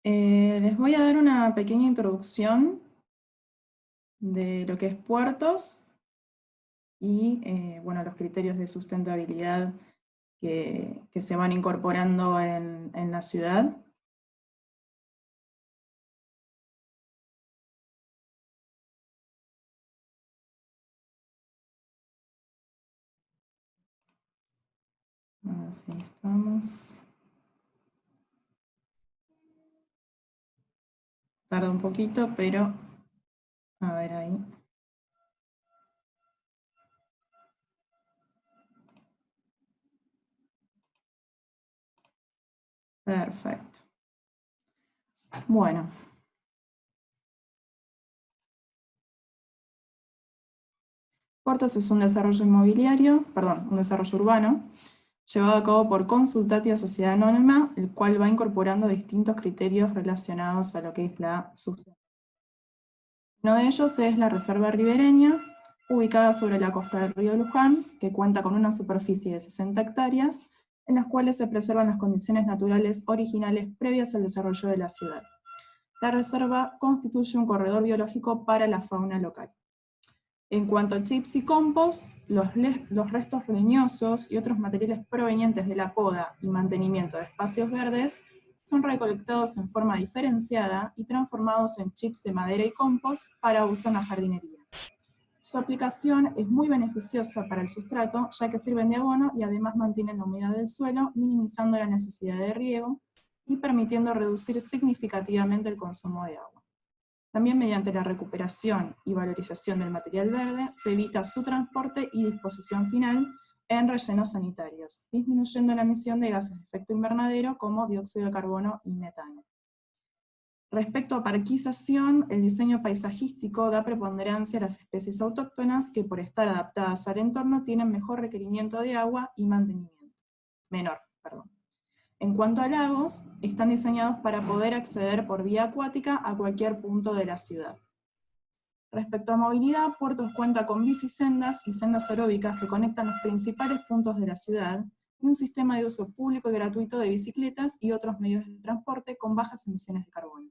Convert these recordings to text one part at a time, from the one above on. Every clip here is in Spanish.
Les voy a dar una pequeña introducción de lo que es puertos y bueno, los criterios de sustentabilidad que se van incorporando en la ciudad. Así estamos. Tarda un poquito, pero a ver ahí. Perfecto. Bueno. Puertos es un desarrollo un desarrollo urbano, llevado a cabo por Consultatio Sociedad Anónima, el cual va incorporando distintos criterios relacionados a lo que es la sustentabilidad. Uno de ellos es la Reserva Ribereña, ubicada sobre la costa del río Luján, que cuenta con una superficie de 60 hectáreas, en las cuales se preservan las condiciones naturales originales previas al desarrollo de la ciudad. La reserva constituye un corredor biológico para la fauna local. En cuanto a chips y compost, los restos leñosos y otros materiales provenientes de la poda y mantenimiento de espacios verdes son recolectados en forma diferenciada y transformados en chips de madera y compost para uso en la jardinería. Su aplicación es muy beneficiosa para el sustrato, ya que sirven de abono y además mantienen la humedad del suelo, minimizando la necesidad de riego y permitiendo reducir significativamente el consumo de agua. También mediante la recuperación y valorización del material verde, se evita su transporte y disposición final en rellenos sanitarios, disminuyendo la emisión de gases de efecto invernadero como dióxido de carbono y metano. Respecto a parquización, el diseño paisajístico da preponderancia a las especies autóctonas que por estar adaptadas al entorno tienen mejor requerimiento de agua y mantenimiento. En cuanto a lagos, están diseñados para poder acceder por vía acuática a cualquier punto de la ciudad. Respecto a movilidad, Puertos cuenta con bicisendas y sendas aeróbicas que conectan los principales puntos de la ciudad y un sistema de uso público y gratuito de bicicletas y otros medios de transporte con bajas emisiones de carbono.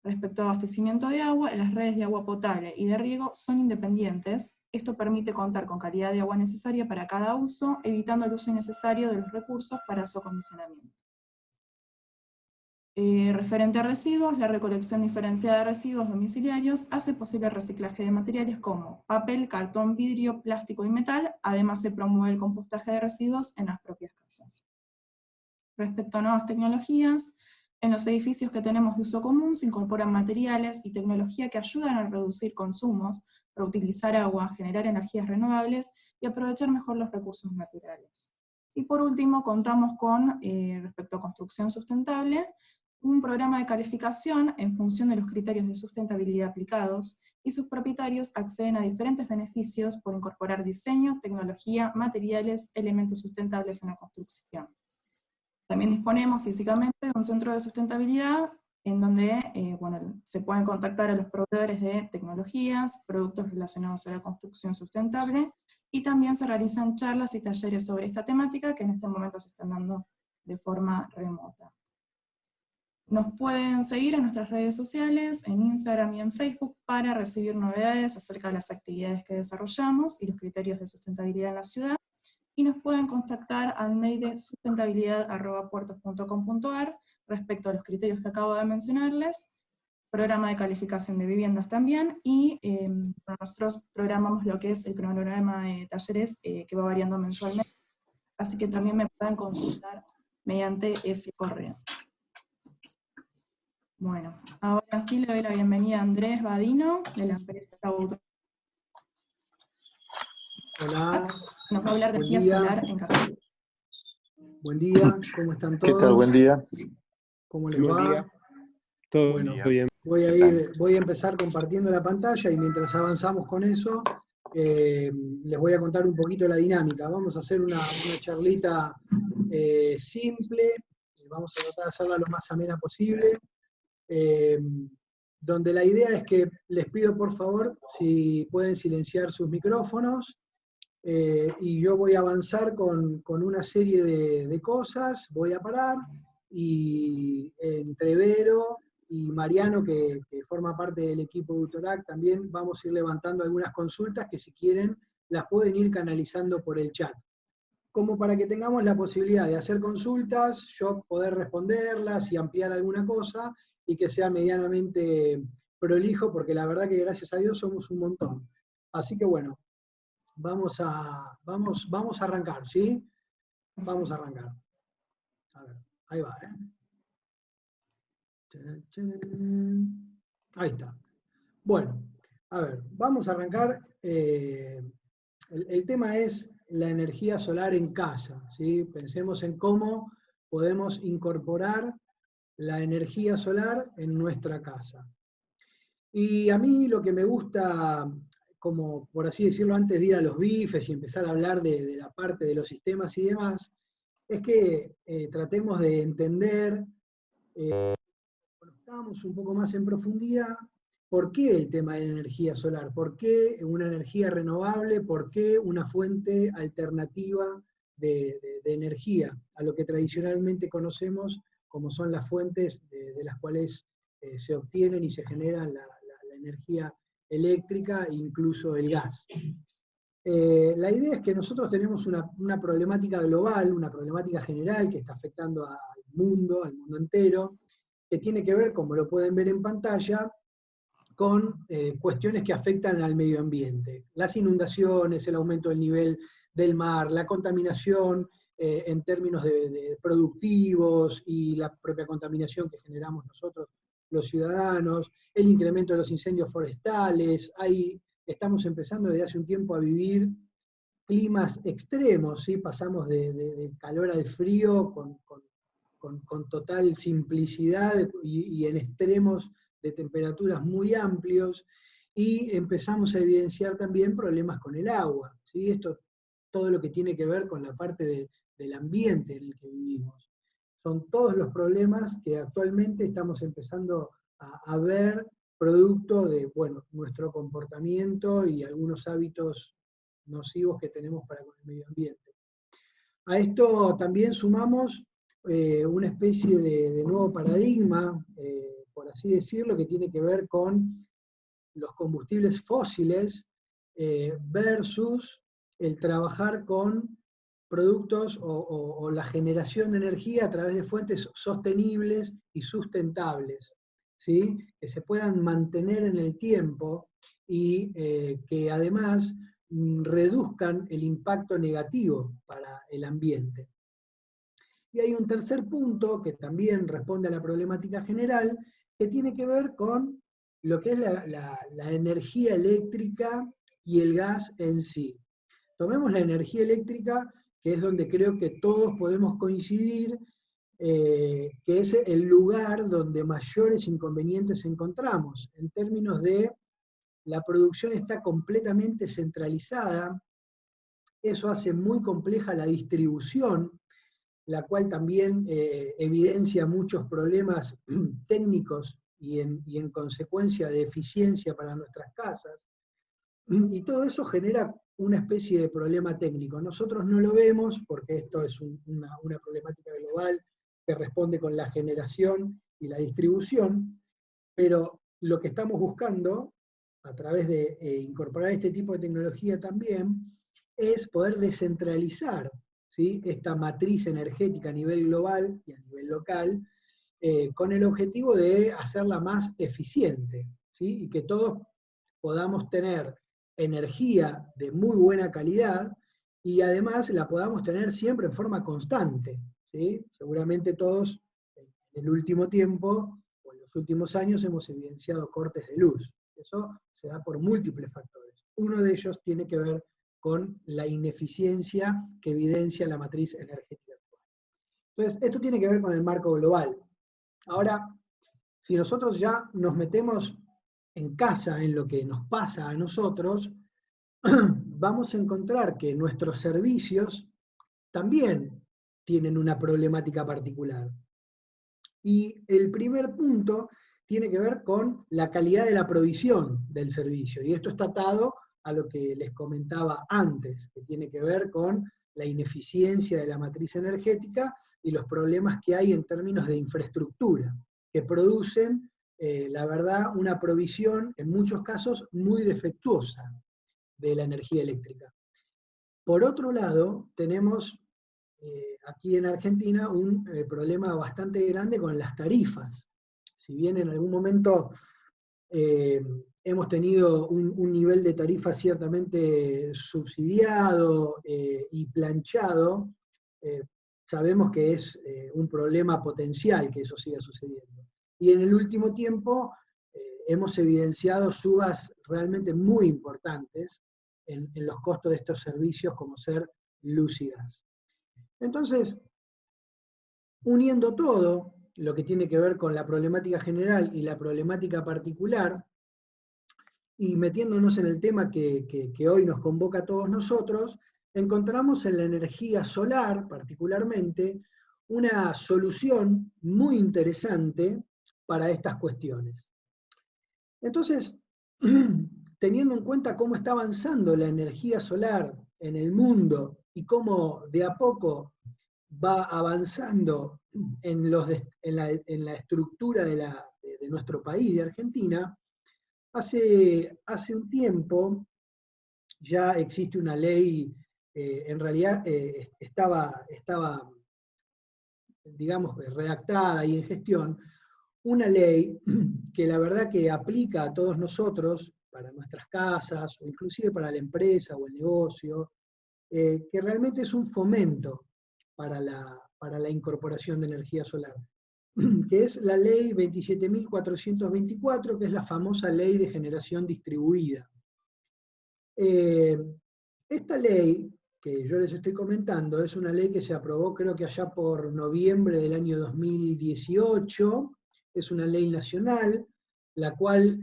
Respecto a abastecimiento de agua, las redes de agua potable y de riego son independientes. Esto permite contar con calidad de agua necesaria para cada uso, evitando el uso innecesario de los recursos para su acondicionamiento. Referente a residuos, la recolección diferenciada de residuos domiciliarios hace posible el reciclaje de materiales como papel, cartón, vidrio, plástico y metal. Además se promueve el compostaje de residuos en las propias casas. Respecto a nuevas tecnologías, en los edificios que tenemos de uso común se incorporan materiales y tecnología que ayudan a reducir consumos, reutilizar agua, generar energías renovables y aprovechar mejor los recursos naturales. Y por último, contamos con, respecto a construcción sustentable, un programa de calificación en función de los criterios de sustentabilidad aplicados, y sus propietarios acceden a diferentes beneficios por incorporar diseño, tecnología, materiales, elementos sustentables en la construcción. También disponemos físicamente de un centro de sustentabilidad en donde se pueden contactar a los proveedores de tecnologías, productos relacionados a la construcción sustentable, y también se realizan charlas y talleres sobre esta temática que en este momento se están dando de forma remota. Nos pueden seguir en nuestras redes sociales, en Instagram y en Facebook, para recibir novedades acerca de las actividades que desarrollamos y los criterios de sustentabilidad en la ciudad, y nos pueden contactar al mail de sustentabilidad@puertos.com.ar respecto a los criterios que acabo de mencionarles, programa de calificación de viviendas también, y nosotros programamos lo que es el cronograma de talleres que va variando mensualmente, así que también me pueden consultar mediante ese correo. Bueno, ahora sí le doy la bienvenida a Andrés Badino, de la empresa Auto. Hola. Nos va a hablar de energía solar en casa. Buen día, ¿cómo están todos? ¿Qué tal? Buen día. ¿Cómo les va? Todo bueno, bien. Voy a empezar compartiendo la pantalla y mientras avanzamos con eso, les voy a contar un poquito la dinámica. Vamos a hacer una charlita simple, vamos a tratar de hacerla lo más amena posible, donde la idea es que les pido por favor si pueden silenciar sus micrófonos, y yo voy a avanzar con una serie de cosas, voy a parar, y entre Vero y Mariano, que forma parte del equipo de Utorac, también vamos a ir levantando algunas consultas que si quieren las pueden ir canalizando por el chat. Como para que tengamos la posibilidad de hacer consultas, yo poder responderlas y ampliar alguna cosa, y que sea medianamente prolijo, porque la verdad que gracias a Dios somos un montón. Así que bueno, vamos a arrancar, ¿sí? Vamos a arrancar. A ver, ahí va, ¿eh? Ahí está. Bueno, a ver, vamos a arrancar. El tema es la energía solar en casa, ¿sí? Pensemos en cómo podemos incorporar la energía solar en nuestra casa. Y a mí lo que me gusta, como por así decirlo, antes de ir a los bifes y empezar a hablar de la parte de los sistemas y demás, es que tratemos de entender, conozcamos un poco más en profundidad por qué el tema de la energía solar, por qué una energía renovable, por qué una fuente alternativa de energía a lo que tradicionalmente conocemos como son las fuentes de las cuales se obtienen y se generan la energía eléctrica e incluso el gas. La idea es que nosotros tenemos una problemática global, una problemática general que está afectando al mundo entero, que tiene que ver, como lo pueden ver en pantalla, con cuestiones que afectan al medio ambiente. Las inundaciones, el aumento del nivel del mar, la contaminación en términos de productivos y la propia contaminación que generamos nosotros, los ciudadanos, el incremento de los incendios forestales. Ahí estamos empezando desde hace un tiempo a vivir climas extremos, ¿sí? Pasamos del calor al frío con total simplicidad y en extremos de temperaturas muy amplios, y empezamos a evidenciar también problemas con el agua, ¿sí? Esto, todo lo que tiene que ver con la parte del ambiente en el que vivimos. Son todos los problemas que actualmente estamos empezando a ver producto de, bueno, nuestro comportamiento y algunos hábitos nocivos que tenemos para con el medio ambiente. A esto también sumamos una especie de nuevo paradigma, por así decirlo, que tiene que ver con los combustibles fósiles versus el trabajar con productos o la generación de energía a través de fuentes sostenibles y sustentables, ¿sí? Que se puedan mantener en el tiempo y que además reduzcan el impacto negativo para el ambiente. Y hay un tercer punto que también responde a la problemática general, que tiene que ver con lo que es la energía eléctrica y el gas en sí. Tomemos la energía eléctrica, que es donde creo que todos podemos coincidir, que es el lugar donde mayores inconvenientes encontramos, en términos de la producción está completamente centralizada, eso hace muy compleja la distribución, la cual también evidencia muchos problemas técnicos y en consecuencia de eficiencia para nuestras casas, y todo eso genera una especie de problema técnico. Nosotros no lo vemos porque esto es una problemática global que responde con la generación y la distribución, pero lo que estamos buscando a través de incorporar este tipo de tecnología también es poder descentralizar, ¿sí?, esta matriz energética a nivel global y a nivel local, con el objetivo de hacerla más eficiente, ¿sí?, y que todos podamos tener energía de muy buena calidad y además la podamos tener siempre en forma constante, ¿sí? Seguramente todos en el último tiempo o en los últimos años hemos evidenciado cortes de luz. Eso se da por múltiples factores. Uno de ellos tiene que ver con la ineficiencia que evidencia la matriz energética actual. Entonces, esto tiene que ver con el marco global. Ahora, si nosotros ya nos metemos en casa, en lo que nos pasa a nosotros, vamos a encontrar que nuestros servicios también tienen una problemática particular. Y el primer punto tiene que ver con la calidad de la provisión del servicio. Y esto está atado a lo que les comentaba antes, que tiene que ver con la ineficiencia de la matriz energética y los problemas que hay en términos de infraestructura, que producen, la verdad, una provisión, en muchos casos, muy defectuosa de la energía eléctrica. Por otro lado, tenemos aquí en Argentina un problema bastante grande con las tarifas. Si bien en algún momento hemos tenido un nivel de tarifa ciertamente subsidiado y planchado, sabemos que es un problema potencial que eso siga sucediendo. Y en el último tiempo hemos evidenciado subas realmente muy importantes en los costos de estos servicios como ser luz y gas. Entonces, uniendo todo, lo que tiene que ver con la problemática general y la problemática particular, y metiéndonos en el tema que hoy nos convoca a todos nosotros, encontramos en la energía solar, particularmente, una solución muy interesante para estas cuestiones. Entonces, teniendo en cuenta cómo está avanzando la energía solar en el mundo y cómo de a poco va avanzando en la estructura de nuestro país, de Argentina, hace un tiempo ya existe una ley, en realidad estaba, digamos, redactada y en gestión, una ley que la verdad que aplica a todos nosotros, para nuestras casas, o inclusive para la empresa o el negocio, que realmente es un fomento para la incorporación de energía solar, que es la ley 27.424, que es la famosa ley de generación distribuida. Esta ley que yo les estoy comentando es una ley que se aprobó creo que allá por noviembre del año 2018, es una ley nacional, la cual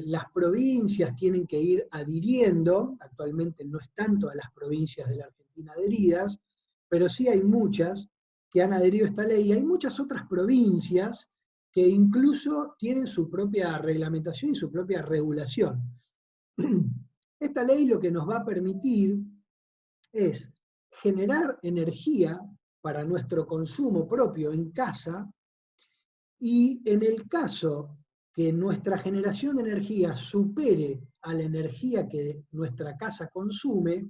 las provincias tienen que ir adhiriendo. Actualmente no están todas las provincias de la Argentina adheridas, pero sí hay muchas que han adherido a esta ley, y hay muchas otras provincias que incluso tienen su propia reglamentación y su propia regulación. Esta ley lo que nos va a permitir es generar energía para nuestro consumo propio en casa, y en el caso que nuestra generación de energía supere a la energía que nuestra casa consume,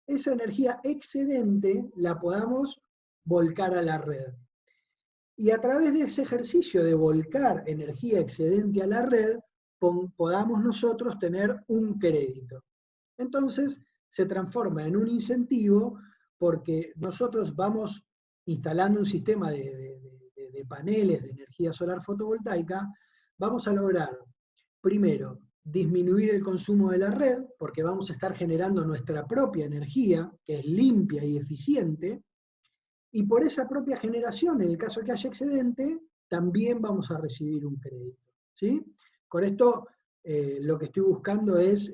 esa energía excedente la podamos volcar a la red. Y a través de ese ejercicio de volcar energía excedente a la red, podamos nosotros tener un crédito. Entonces se transforma en un incentivo, porque nosotros vamos instalando un sistema de paneles de energía solar fotovoltaica, vamos a lograr, primero, disminuir el consumo de la red, porque vamos a estar generando nuestra propia energía, que es limpia y eficiente, y por esa propia generación, en el caso que haya excedente, también vamos a recibir un crédito, ¿sí? Con esto lo que estoy buscando es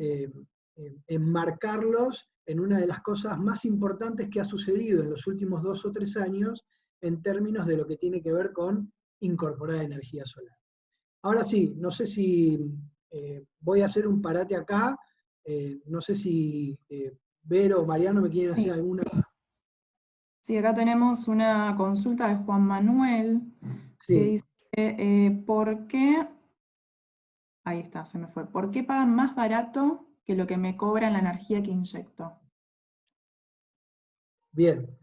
enmarcarlos en una de las cosas más importantes que ha sucedido en los últimos 2 o 3 años en términos de lo que tiene que ver con incorporar energía solar. Ahora sí, no sé si voy a hacer un parate acá, no sé si Vero o Mariano me quieren hacer alguna... Sí, acá tenemos una consulta de Juan Manuel, que Sí. dice, ¿por qué? Ahí está, se me fue. ¿Por qué pagan más barato que lo que me cobran la energía que inyecto? Bien.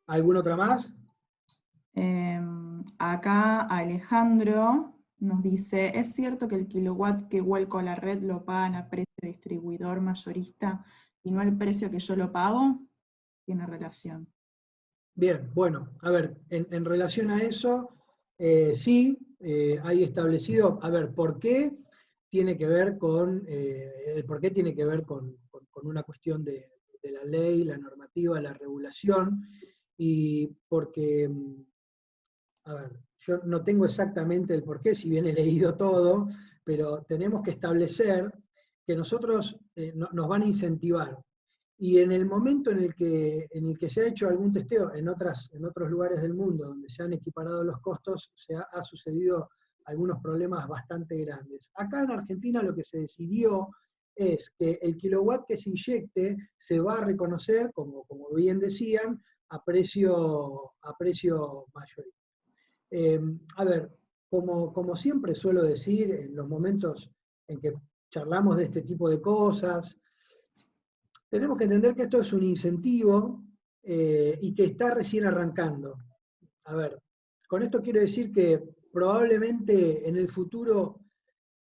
¿Alguna otra más? Acá Alejandro nos dice, ¿es cierto que el kilowatt que vuelco a la red lo pagan a precio de distribuidor mayorista y no al precio que yo lo pago? Tiene relación. Bien, bueno, a ver, en relación a eso, sí, hay establecido, a ver, ¿por qué tiene que ver con, por qué tiene que ver con una cuestión de la ley, la normativa, la regulación? Y porque, a ver, yo no tengo exactamente el porqué, si bien he leído todo, pero tenemos que establecer que nosotros nos van a incentivar. Y en el momento en el que se ha hecho algún testeo en otros lugares del mundo donde se han equiparado los costos, ha sucedido algunos problemas bastante grandes. Acá en Argentina lo que se decidió es que el kilowatt que se inyecte se va a reconocer, como bien decían, a precio mayorista. A ver, como siempre suelo decir en los momentos en que charlamos de este tipo de cosas, tenemos que entender que esto es un incentivo y que está recién arrancando. A ver, con esto quiero decir que probablemente en el futuro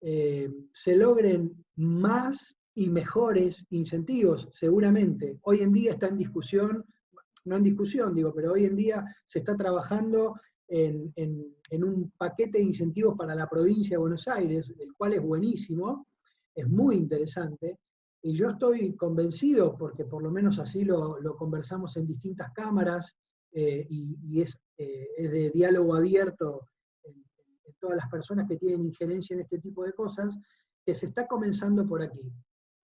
se logren más y mejores incentivos, seguramente. Hoy en día está en discusión, no en discusión, digo, pero hoy en día se está trabajando en un paquete de incentivos para la provincia de Buenos Aires, el cual es buenísimo, es muy interesante, y yo estoy convencido, porque por lo menos así lo conversamos en distintas cámaras, y es de diálogo abierto en todas las personas que tienen injerencia en este tipo de cosas, que se está comenzando por aquí.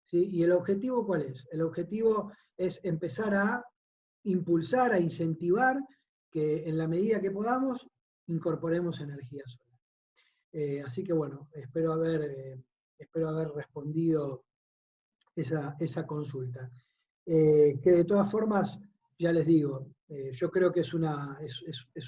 ¿Sí? ¿Y el objetivo cuál es? El objetivo es empezar a impulsar, a incentivar que en la medida que podamos incorporemos energía solar. Así que bueno, espero haber respondido esa consulta. Que de todas formas, ya les digo, yo creo que es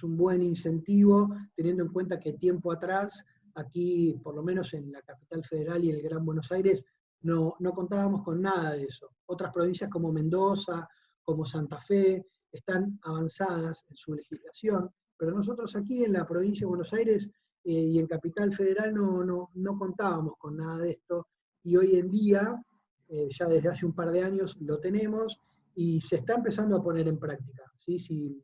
un buen incentivo, teniendo en cuenta que tiempo atrás, aquí, por lo menos en la capital federal y en el Gran Buenos Aires, no contábamos con nada de eso. Otras provincias como Mendoza, como Santa Fe, están avanzadas en su legislación, pero nosotros aquí en la provincia de Buenos Aires y en Capital Federal no contábamos con nada de esto, y hoy en día, ya desde hace un par de años lo tenemos, y se está empezando a poner en práctica. ¿Sí? Si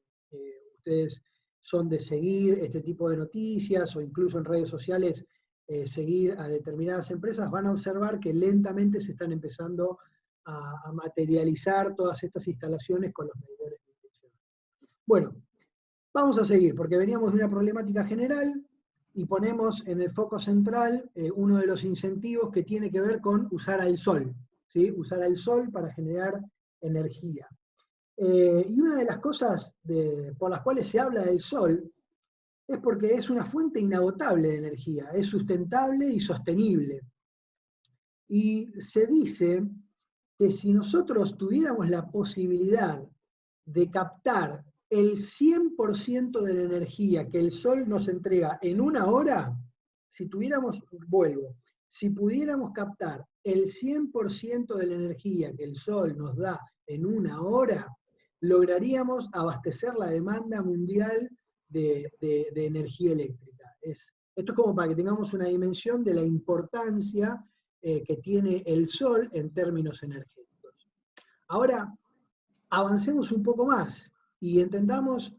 ustedes son de seguir este tipo de noticias o incluso en redes sociales seguir a determinadas empresas, van a observar que lentamente se están empezando a materializar todas estas instalaciones con los medidores de intensidad. Bueno, vamos a seguir, porque veníamos de una problemática general y ponemos en el foco central uno de los incentivos que tiene que ver con usar al sol, ¿sí? Usar al sol para generar energía. Y una de las cosas por las cuales se habla del sol es porque es una fuente inagotable de energía, es sustentable y sostenible. Y se dice que si nosotros tuviéramos la posibilidad de captar el 100% de la energía que el sol nos entrega en una hora, si pudiéramos captar el 100% de la energía que el sol nos da en una hora, lograríamos abastecer la demanda mundial de energía eléctrica. Esto es como para que tengamos una dimensión de la importancia que tiene el sol en términos energéticos. Ahora, avancemos un poco más y entendamos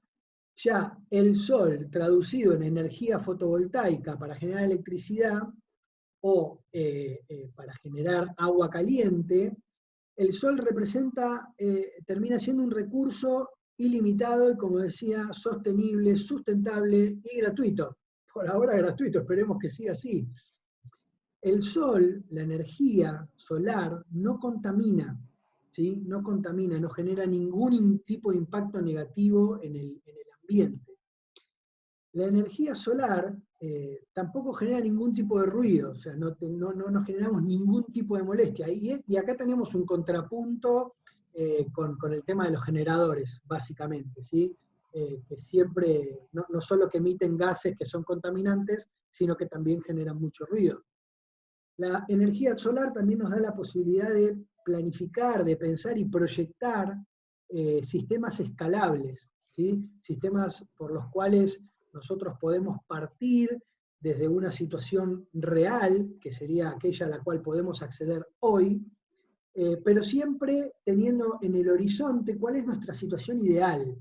ya el sol traducido en energía fotovoltaica para generar electricidad o para generar agua caliente. El sol termina siendo un recurso ilimitado y, como decía, sostenible, sustentable y gratuito. Por ahora gratuito, esperemos que siga así. El sol, la energía solar, no contamina, ¿sí? No contamina, no genera ningún tipo de impacto negativo en el ambiente. La energía solar tampoco genera ningún tipo de ruido, o sea, no generamos ningún tipo de molestia. Y acá tenemos un contrapunto con el tema de los generadores, básicamente, ¿sí? Que siempre, no solo que emiten gases que son contaminantes, sino que también generan mucho ruido. La energía solar también nos da la posibilidad de planificar, de pensar y proyectar sistemas escalables, ¿sí? Sistemas por los cuales nosotros podemos partir desde una situación real, que sería aquella a la cual podemos acceder hoy, pero siempre teniendo en el horizonte cuál es nuestra situación ideal.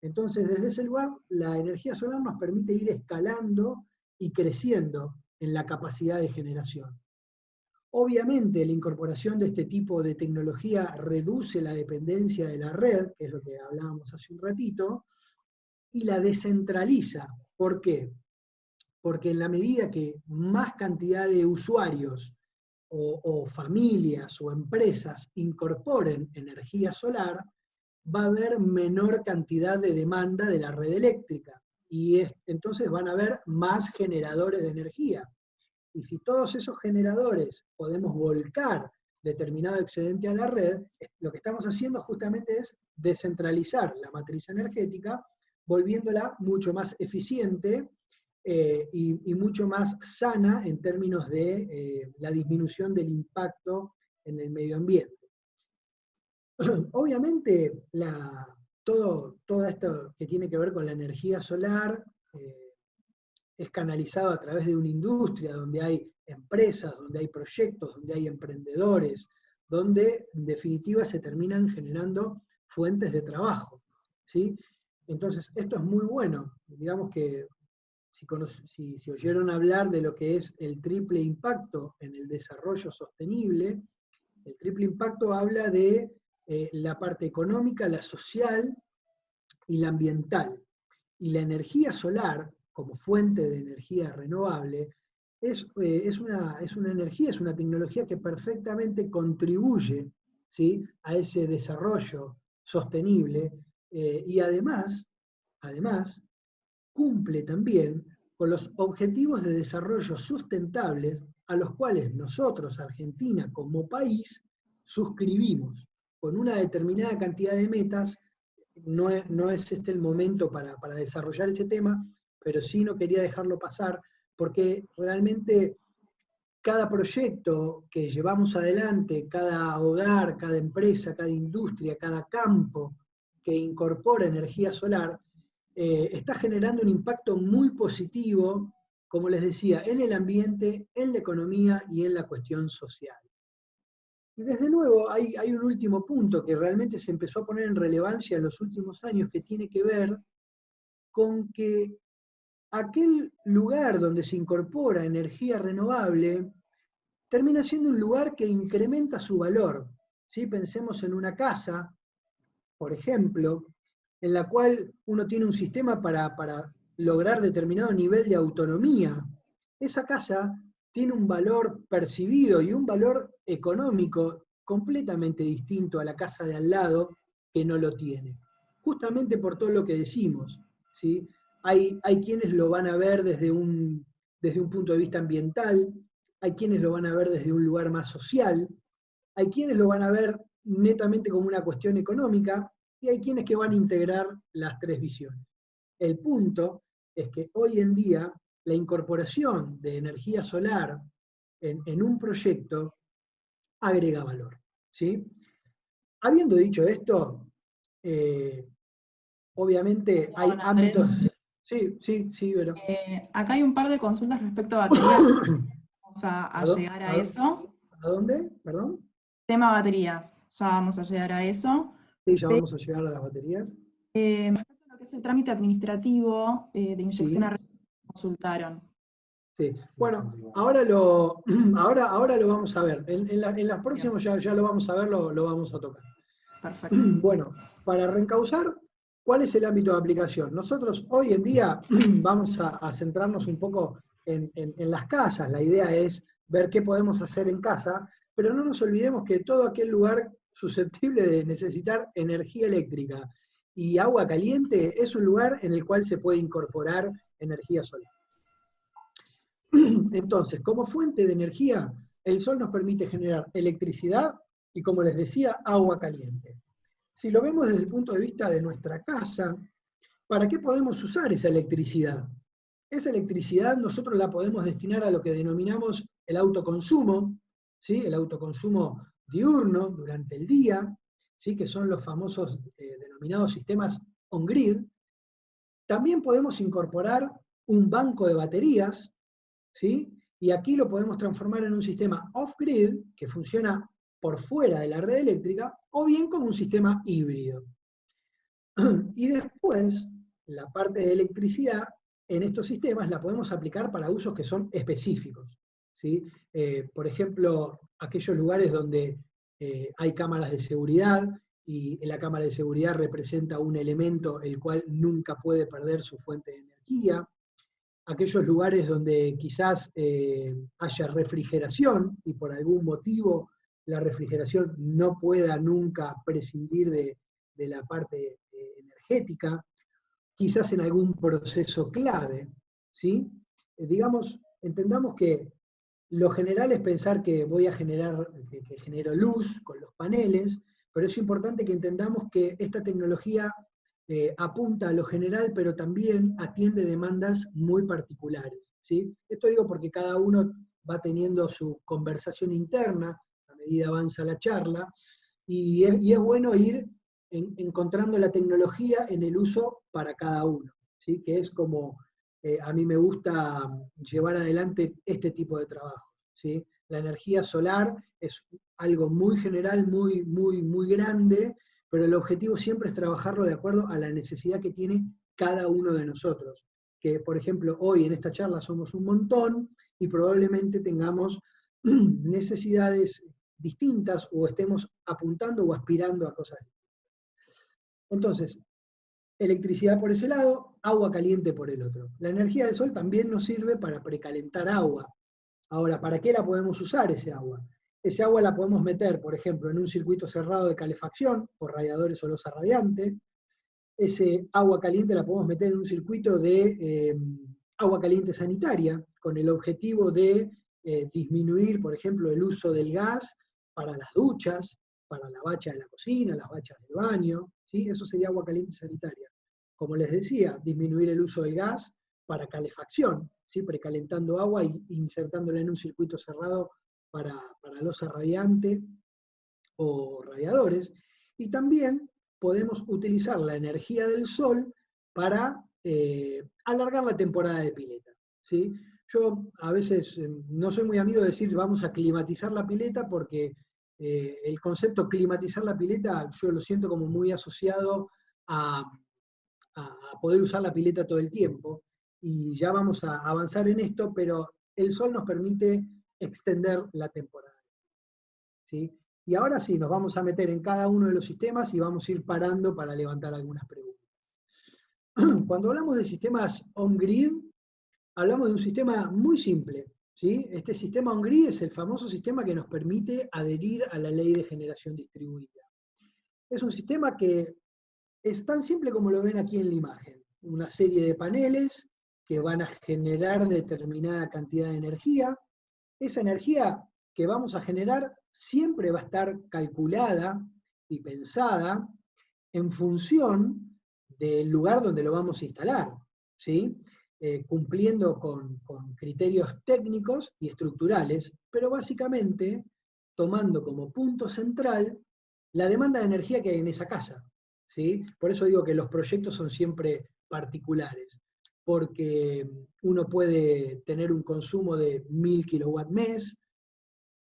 Entonces, desde ese lugar, la energía solar nos permite ir escalando y creciendo en la capacidad de generación. Obviamente, la incorporación de este tipo de tecnología reduce la dependencia de la red, que es lo que hablábamos hace un ratito, y la descentraliza. ¿Por qué? Porque en la medida que más cantidad de usuarios o familias o empresas incorporen energía solar, va a haber menor cantidad de demanda de la red eléctrica. Y entonces van a haber más generadores de energía. Y si todos esos generadores podemos volcar determinado excedente a la red, lo que estamos haciendo justamente es descentralizar la matriz energética, volviéndola mucho más eficiente y mucho más sana en términos de la disminución del impacto en el medio ambiente. Obviamente, todo esto que tiene que ver con la energía solar es canalizado a través de una industria donde hay empresas, donde hay proyectos, donde hay emprendedores, donde en definitiva se terminan generando fuentes de trabajo, ¿sí? Entonces, esto es muy bueno. Digamos que si oyeron hablar de lo que es el triple impacto en el desarrollo sostenible, el triple impacto habla de la parte económica, la social y la ambiental. Y la energía solar, como fuente de energía renovable, es una energía, es una tecnología que perfectamente contribuye, ¿sí?, a ese desarrollo sostenible y además cumple también con los objetivos de desarrollo sustentables a los cuales nosotros, Argentina, como país, suscribimos con una determinada cantidad de metas. No es este el momento para desarrollar ese tema, pero sí no quería dejarlo pasar, porque realmente cada proyecto que llevamos adelante, cada hogar, cada empresa, cada industria, cada campo que incorpora energía solar, está generando un impacto muy positivo, como les decía, en el ambiente, en la economía y en la cuestión social. Y desde luego hay un último punto que realmente se empezó a poner en relevancia en los últimos años, que tiene que ver con que aquel lugar donde se incorpora energía renovable termina siendo un lugar que incrementa su valor. ¿Sí? Pensemos en una casa, por ejemplo, en la cual uno tiene un sistema para lograr determinado nivel de autonomía. Esa casa tiene un valor percibido y un valor económico completamente distinto a la casa de al lado que no lo tiene. Justamente por todo lo que decimos, ¿sí? Hay quienes lo van a ver desde un punto de vista ambiental, hay quienes lo van a ver desde un lugar más social, hay quienes lo van a ver netamente como una cuestión económica, y hay quienes que van a integrar las tres visiones. El punto es que hoy en día la incorporación de energía solar en un proyecto agrega valor, ¿sí? Habiendo dicho esto, obviamente hay Perdón, Andrés. ámbitos... Sí, Vero. Acá hay un par de consultas respecto a baterías. Vamos a llegar a eso. ¿A dónde? ¿Perdón? Tema baterías, ya vamos a llegar a eso. Sí, ya vamos a llegar a las baterías. Respecto a lo que es el trámite administrativo de inyección Sí. a red, consultaron. Sí. Bueno, ahora lo vamos a ver. En las próximas ya lo vamos a ver, lo vamos a tocar. Perfecto. Bueno, para reencauzar, ¿cuál es el ámbito de aplicación? Nosotros hoy en día vamos a centrarnos un poco en las casas. La idea es ver qué podemos hacer en casa, pero no nos olvidemos que todo aquel lugar susceptible de necesitar energía eléctrica y agua caliente es un lugar en el cual se puede incorporar energía solar. Entonces, como fuente de energía, el sol nos permite generar electricidad y, como les decía, agua caliente. Si lo vemos desde el punto de vista de nuestra casa, ¿para qué podemos usar esa electricidad? Esa electricidad nosotros la podemos destinar a lo que denominamos el autoconsumo, ¿sí? El autoconsumo diurno durante el día, ¿sí? Que son los famosos denominados sistemas on-grid. También podemos incorporar un banco de baterías, ¿sí? Y aquí lo podemos transformar en un sistema off-grid, que funciona por fuera de la red eléctrica, o bien como un sistema híbrido. Y después, la parte de electricidad en estos sistemas la podemos aplicar para usos que son específicos, ¿sí? Por ejemplo, aquellos lugares donde hay cámaras de seguridad, y la cámara de seguridad representa un elemento el cual nunca puede perder su fuente de energía. Aquellos lugares donde quizás haya refrigeración y por algún motivo la refrigeración no pueda nunca prescindir de la parte energética, quizás en algún proceso clave, ¿sí? Digamos, entendamos que Lo general es pensar que voy a generar, que genero luz con los paneles, pero es importante que entendamos que esta tecnología apunta a lo general, pero también atiende demandas muy particulares, ¿sí? Esto digo porque cada uno va teniendo su conversación interna a medida avanza la charla, y es bueno ir encontrando la tecnología en el uso para cada uno, ¿sí? Que es como a mí me gusta llevar adelante este tipo de trabajo, ¿sí? La energía solar es algo muy general, muy grande, pero el objetivo siempre es trabajarlo de acuerdo a la necesidad que tiene cada uno de nosotros. Que, por ejemplo, hoy en esta charla somos un montón y probablemente tengamos necesidades distintas o estemos apuntando o aspirando a cosas distintas. Entonces, electricidad por ese lado, agua caliente por el otro. La energía del sol también nos sirve para precalentar agua. Ahora, ¿para qué la podemos usar ese agua? Ese agua la podemos meter, por ejemplo, en un circuito cerrado de calefacción, por radiadores o losa radiante. Ese agua caliente la podemos meter en un circuito de agua caliente sanitaria, con el objetivo de disminuir, por ejemplo, el uso del gas para las duchas, para la bacha de la cocina, las bachas del baño, ¿sí? Eso sería agua caliente sanitaria. Como les decía, disminuir el uso del gas para calefacción, ¿sí? Precalentando agua e insertándola en un circuito cerrado para losa radiante o radiadores. Y también podemos utilizar la energía del sol para alargar la temporada de pileta, ¿sí? Yo a veces no soy muy amigo de decir vamos a climatizar la pileta porque el concepto climatizar la pileta yo lo siento como muy asociado a, a poder usar la pileta todo el tiempo, y ya vamos a avanzar en esto, pero el sol nos permite extender la temporada, ¿sí? Y ahora sí, nos vamos a meter en cada uno de los sistemas y vamos a ir parando para levantar algunas preguntas. Cuando hablamos de sistemas on-grid, hablamos de un sistema muy simple, ¿sí? Este sistema on-grid es el famoso sistema que nos permite adherir a la ley de generación distribuida. Es un sistema que es tan simple como lo ven aquí en la imagen. Una serie de paneles que van a generar determinada cantidad de energía. Esa energía que vamos a generar siempre va a estar calculada y pensada en función del lugar donde lo vamos a instalar, ¿sí? Cumpliendo con criterios técnicos y estructurales, pero básicamente tomando como punto central la demanda de energía que hay en esa casa, ¿sí? Por eso digo que los proyectos son siempre particulares, porque uno puede tener un consumo de 1000 kW mes,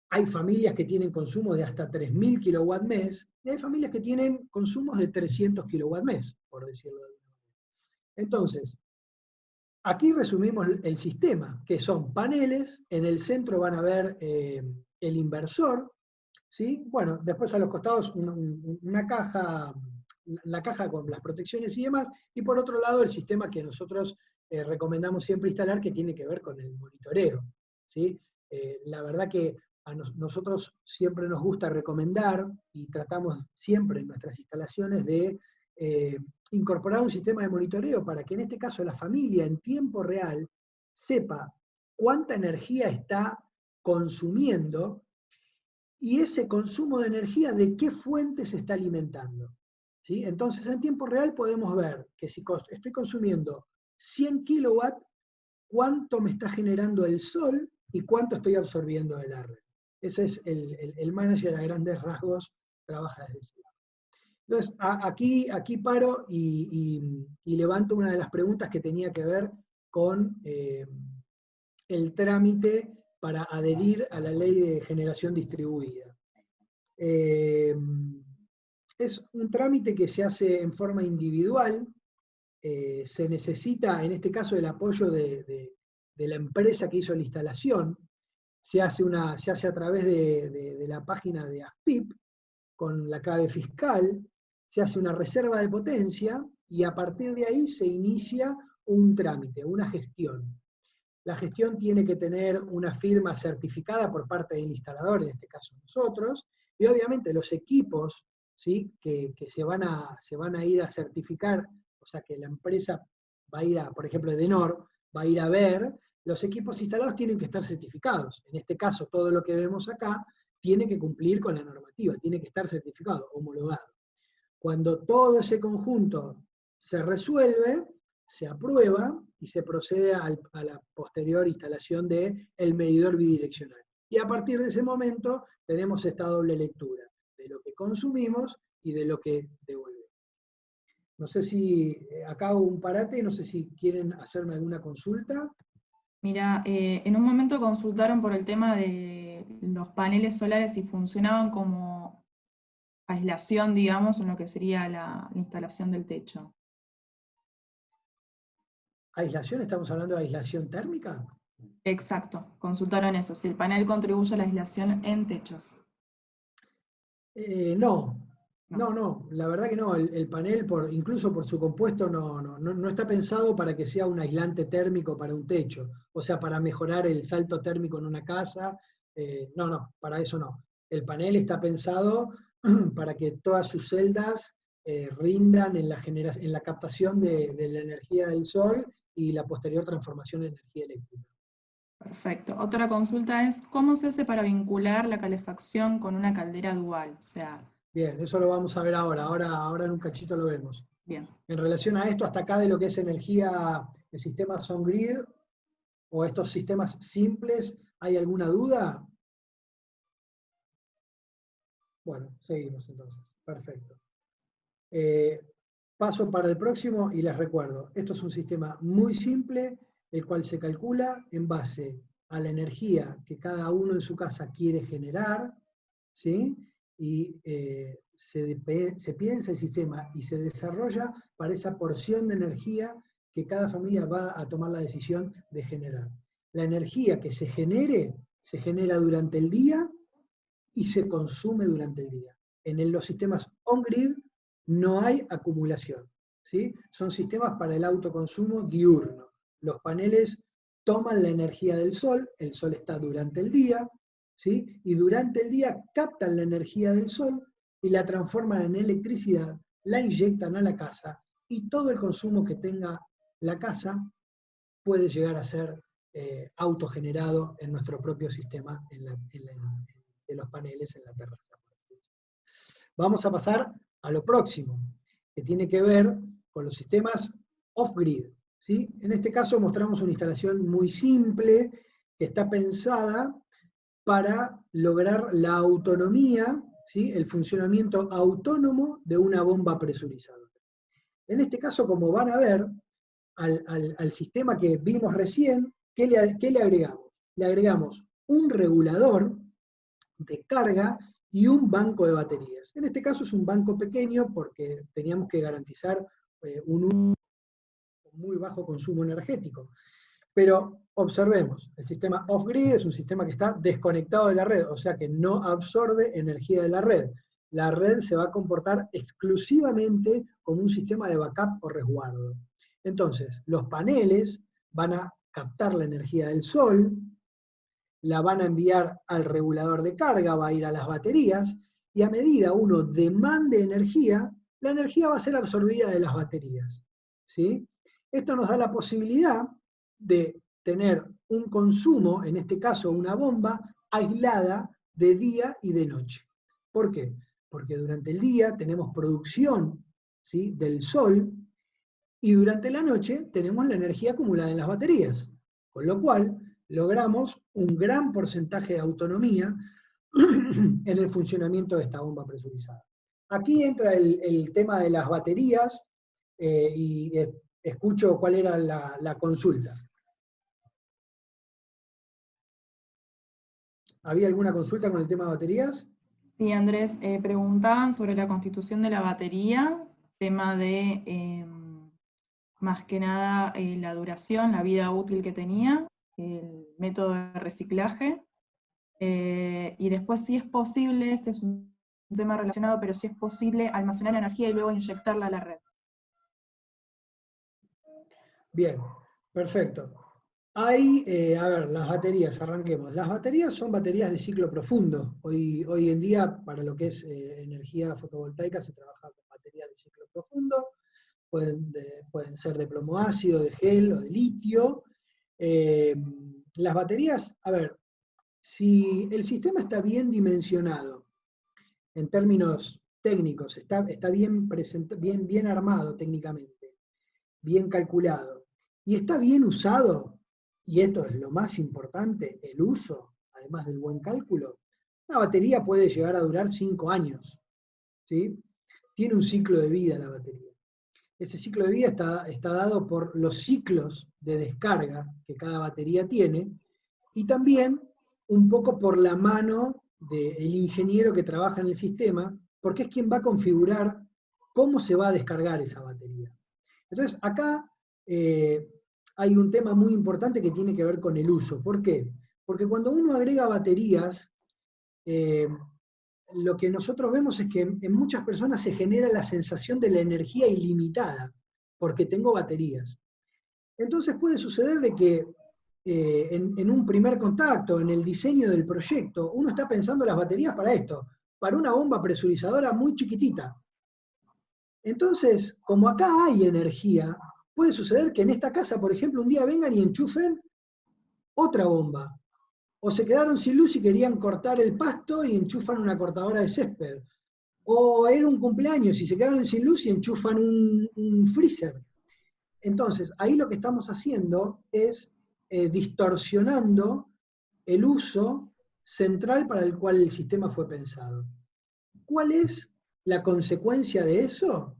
hay familias que tienen consumo de hasta 3000 kW mes, y hay familias que tienen consumos de 300 kW mes, por decirlo de alguna manera. Entonces, aquí resumimos el sistema, que son paneles, en el centro van a ver el inversor, ¿sí? Bueno, después a los costados una caja, la caja con las protecciones y demás, y por otro lado el sistema que nosotros recomendamos siempre instalar, que tiene que ver con el monitoreo, ¿sí? La verdad que a nosotros siempre nos gusta recomendar, y tratamos siempre en nuestras instalaciones de incorporar un sistema de monitoreo para que en este caso la familia en tiempo real sepa cuánta energía está consumiendo y ese consumo de energía de qué fuente se está alimentando, ¿sí? Entonces en tiempo real podemos ver que si estoy consumiendo 100 kilowatts, cuánto me está generando el sol y cuánto estoy absorbiendo de la red. Ese es el manager a grandes rasgos, trabaja desde ese lado. Entonces, aquí paro y levanto una de las preguntas que tenía que ver con el trámite para adherir a la ley de generación distribuida. Es un trámite que se hace en forma individual, se necesita, en este caso, el apoyo de la empresa que hizo la instalación, se hace a través de la página de AFPIP, con la clave fiscal, se hace una reserva de potencia, y a partir de ahí se inicia un trámite, una gestión. La gestión tiene que tener una firma certificada por parte del instalador, en este caso nosotros, y obviamente los equipos, ¿sí? que se van a ir a certificar, o sea que la empresa va a ir a, por ejemplo, Edenor, va a ir a ver los equipos instalados tienen que estar certificados. En este caso, todo lo que vemos acá tiene que cumplir con la normativa, tiene que estar certificado, homologado. Cuando todo ese conjunto se resuelve, se aprueba y se procede a la posterior instalación del medidor bidireccional. Y a partir de ese momento tenemos esta doble lectura, de lo que consumimos y de lo que devolvemos. No sé si acá hago un parate, no sé si quieren hacerme alguna consulta. Mira, en un momento consultaron por el tema de los paneles solares si funcionaban como aislación, digamos, en lo que sería la instalación del techo. ¿Aislación? ¿Estamos hablando de aislación térmica? Exacto, consultaron eso, si el panel contribuye a la aislación en techos. No, la verdad que no. El panel, incluso por su compuesto, no está pensado para que sea un aislante térmico para un techo, o sea, para mejorar el salto térmico en una casa. No, para eso no. El panel está pensado para que todas sus celdas rindan en la captación de la energía del sol y la posterior transformación en energía eléctrica. Perfecto. Otra consulta es, ¿cómo se hace para vincular la calefacción con una caldera dual? O sea, Bien, eso lo vamos a ver ahora en un cachito lo vemos. bien. En relación a esto, hasta acá de lo que es energía, el sistema on-grid, o estos sistemas simples, ¿hay alguna duda? Bueno, seguimos entonces. Perfecto. Paso para el próximo y les recuerdo, esto es un sistema muy simple, el cual se calcula en base a la energía que cada uno en su casa quiere generar, ¿sí? Y se piensa el sistema y se desarrolla para esa porción de energía que cada familia va a tomar la decisión de generar. La energía que se genera durante el día y se consume durante el día. En los sistemas on-grid no hay acumulación, ¿sí? Son sistemas para el autoconsumo diurno. Los paneles toman la energía del sol, el sol está durante el día, ¿sí? Y durante el día captan la energía del sol y la transforman en electricidad, la inyectan a la casa y todo el consumo que tenga la casa puede llegar a ser autogenerado en nuestro propio sistema de los paneles en la terraza. Vamos a pasar a lo próximo, que tiene que ver con los sistemas off-grid, ¿sí? En este caso mostramos una instalación muy simple que está pensada para lograr la autonomía, ¿sí? El funcionamiento autónomo de una bomba presurizadora. En este caso, como van a ver, al sistema que vimos recién, ¿qué le agregamos? Le agregamos un regulador de carga y un banco de baterías. En este caso es un banco pequeño porque teníamos que garantizar un muy bajo consumo energético. Pero observemos, el sistema off-grid es un sistema que está desconectado de la red, o sea que no absorbe energía de la red. La red se va a comportar exclusivamente como un sistema de backup o resguardo. Entonces, los paneles van a captar la energía del sol, la van a enviar al regulador de carga, va a ir a las baterías, y a medida uno demande energía, la energía va a ser absorbida de las baterías, ¿sí? Esto nos da la posibilidad de tener un consumo, en este caso una bomba, aislada de día y de noche. ¿Por qué? Porque durante el día tenemos producción, ¿sí?, del sol, y durante la noche tenemos la energía acumulada en las baterías, con lo cual logramos un gran porcentaje de autonomía en el funcionamiento de esta bomba presurizada. Aquí entra el tema de las baterías y escucho cuál era la consulta. ¿Había alguna consulta con el tema de baterías? Sí, Andrés, preguntaban sobre la constitución de la batería, tema de, más que nada, la duración, la vida útil que tenía, el método de reciclaje, y después si es posible, este es un tema relacionado, pero si es posible almacenar energía y luego inyectarla a la red. Bien, perfecto. Hay, a ver, las baterías, arranquemos. Las baterías son baterías de ciclo profundo. Hoy en día, para lo que es energía fotovoltaica, se trabaja con baterías de ciclo profundo. Pueden ser de plomo ácido, de gel o de litio. Las baterías, a ver, si el sistema está bien dimensionado, en términos técnicos, está bien armado técnicamente, bien calculado, y está bien usado, y esto es lo más importante, el uso, además del buen cálculo, una batería puede llegar a durar 5 años, ¿sí? Tiene un ciclo de vida la batería. Ese ciclo de vida está dado por los ciclos de descarga que cada batería tiene, y también un poco por la mano del ingeniero que trabaja en el sistema, porque es quien va a configurar cómo se va a descargar esa batería. Entonces, acá hay un tema muy importante que tiene que ver con el uso. ¿Por qué? Porque cuando uno agrega baterías, lo que nosotros vemos es que en muchas personas se genera la sensación de la energía ilimitada, porque tengo baterías. Entonces puede suceder de que en un primer contacto, en el diseño del proyecto, uno está pensando las baterías para esto, para una bomba presurizadora muy chiquitita. Entonces, como acá hay energía, puede suceder que en esta casa, por ejemplo, un día vengan y enchufen otra bomba. O se quedaron sin luz y querían cortar el pasto y enchufan una cortadora de césped. O era un cumpleaños y se quedaron sin luz y enchufan un freezer. Entonces, ahí lo que estamos haciendo es distorsionando el uso central para el cual el sistema fue pensado. ¿Cuál es la consecuencia de eso?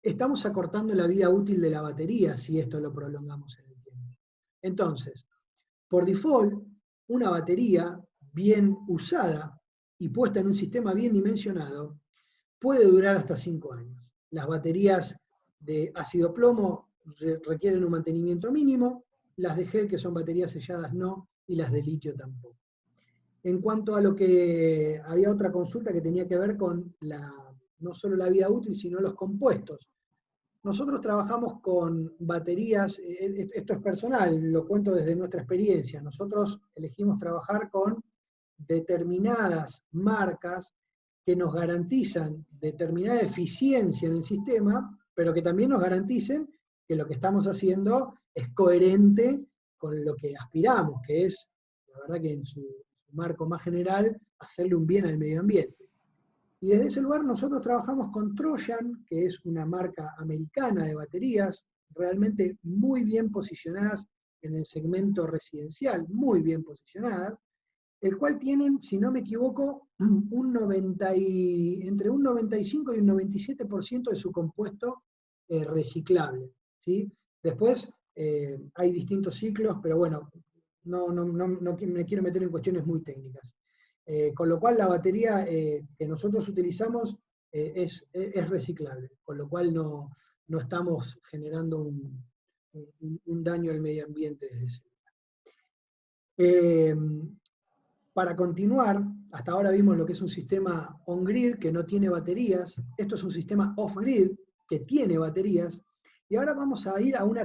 Estamos acortando la vida útil de la batería si esto lo prolongamos en el tiempo. Entonces, por default, una batería bien usada y puesta en un sistema bien dimensionado puede durar hasta 5 años. Las baterías de ácido plomo requieren un mantenimiento mínimo, las de gel, que son baterías selladas, no, y las de litio tampoco. En cuanto a lo que había otra consulta que tenía que ver con no solo la vida útil, sino los compuestos. Nosotros trabajamos con baterías, esto es personal, lo cuento desde nuestra experiencia. Nosotros elegimos trabajar con determinadas marcas que nos garantizan determinada eficiencia en el sistema, pero que también nos garanticen que lo que estamos haciendo es coherente con lo que aspiramos, que es, la verdad que en su marco más general, hacerle un bien al medio ambiente. Y desde ese lugar nosotros trabajamos con Trojan, que es una marca americana de baterías, realmente muy bien posicionadas en el segmento residencial, muy bien posicionadas, el cual tienen, si no me equivoco, entre un 95 y un 97% de su compuesto reciclable, ¿sí? Después hay distintos ciclos, pero bueno, no me quiero meter en cuestiones muy técnicas. Con lo cual la batería que nosotros utilizamos es reciclable, con lo cual no estamos generando un daño al medio ambiente desde ese lugar. Para continuar, hasta ahora vimos lo que es un sistema on-grid que no tiene baterías, esto es un sistema off-grid que tiene baterías, y ahora vamos a ir a un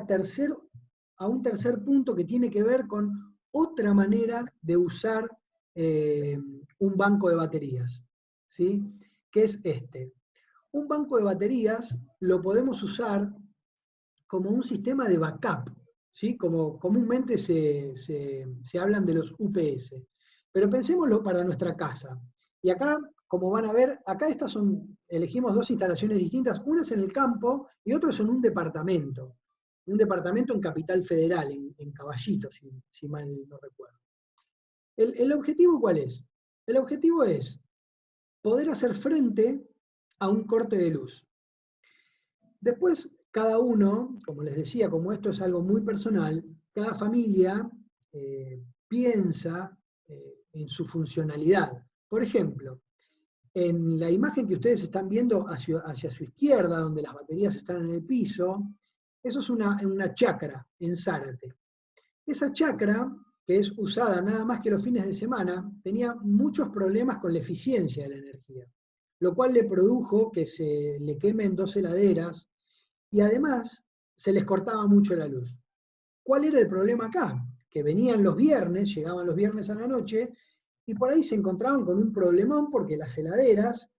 tercer punto que tiene que ver con otra manera de usar un banco de baterías, ¿sí? Que es este. Un banco de baterías lo podemos usar como un sistema de backup, ¿sí? Como comúnmente se hablan de los UPS. Pero pensémoslo para nuestra casa. Y acá, como van a ver, acá elegimos dos instalaciones distintas, una es en el campo y otra es en un departamento en Capital Federal, en Caballito, si mal no recuerdo. ¿El objetivo cuál es? El objetivo es poder hacer frente a un corte de luz. Después, cada uno, como les decía, como esto es algo muy personal, cada familia piensa en su funcionalidad. Por ejemplo, en la imagen que ustedes están viendo hacia su izquierda, donde las baterías están en el piso, eso es una chacra en Zárate. Esa chacra, que es usada nada más que los fines de semana, tenía muchos problemas con la eficiencia de la energía, lo cual le produjo que se le quemen 2 heladeras y además se les cortaba mucho la luz. ¿Cuál era el problema acá? Que venían los viernes, llegaban los viernes a la noche, y por ahí se encontraban con un problemón porque las heladeras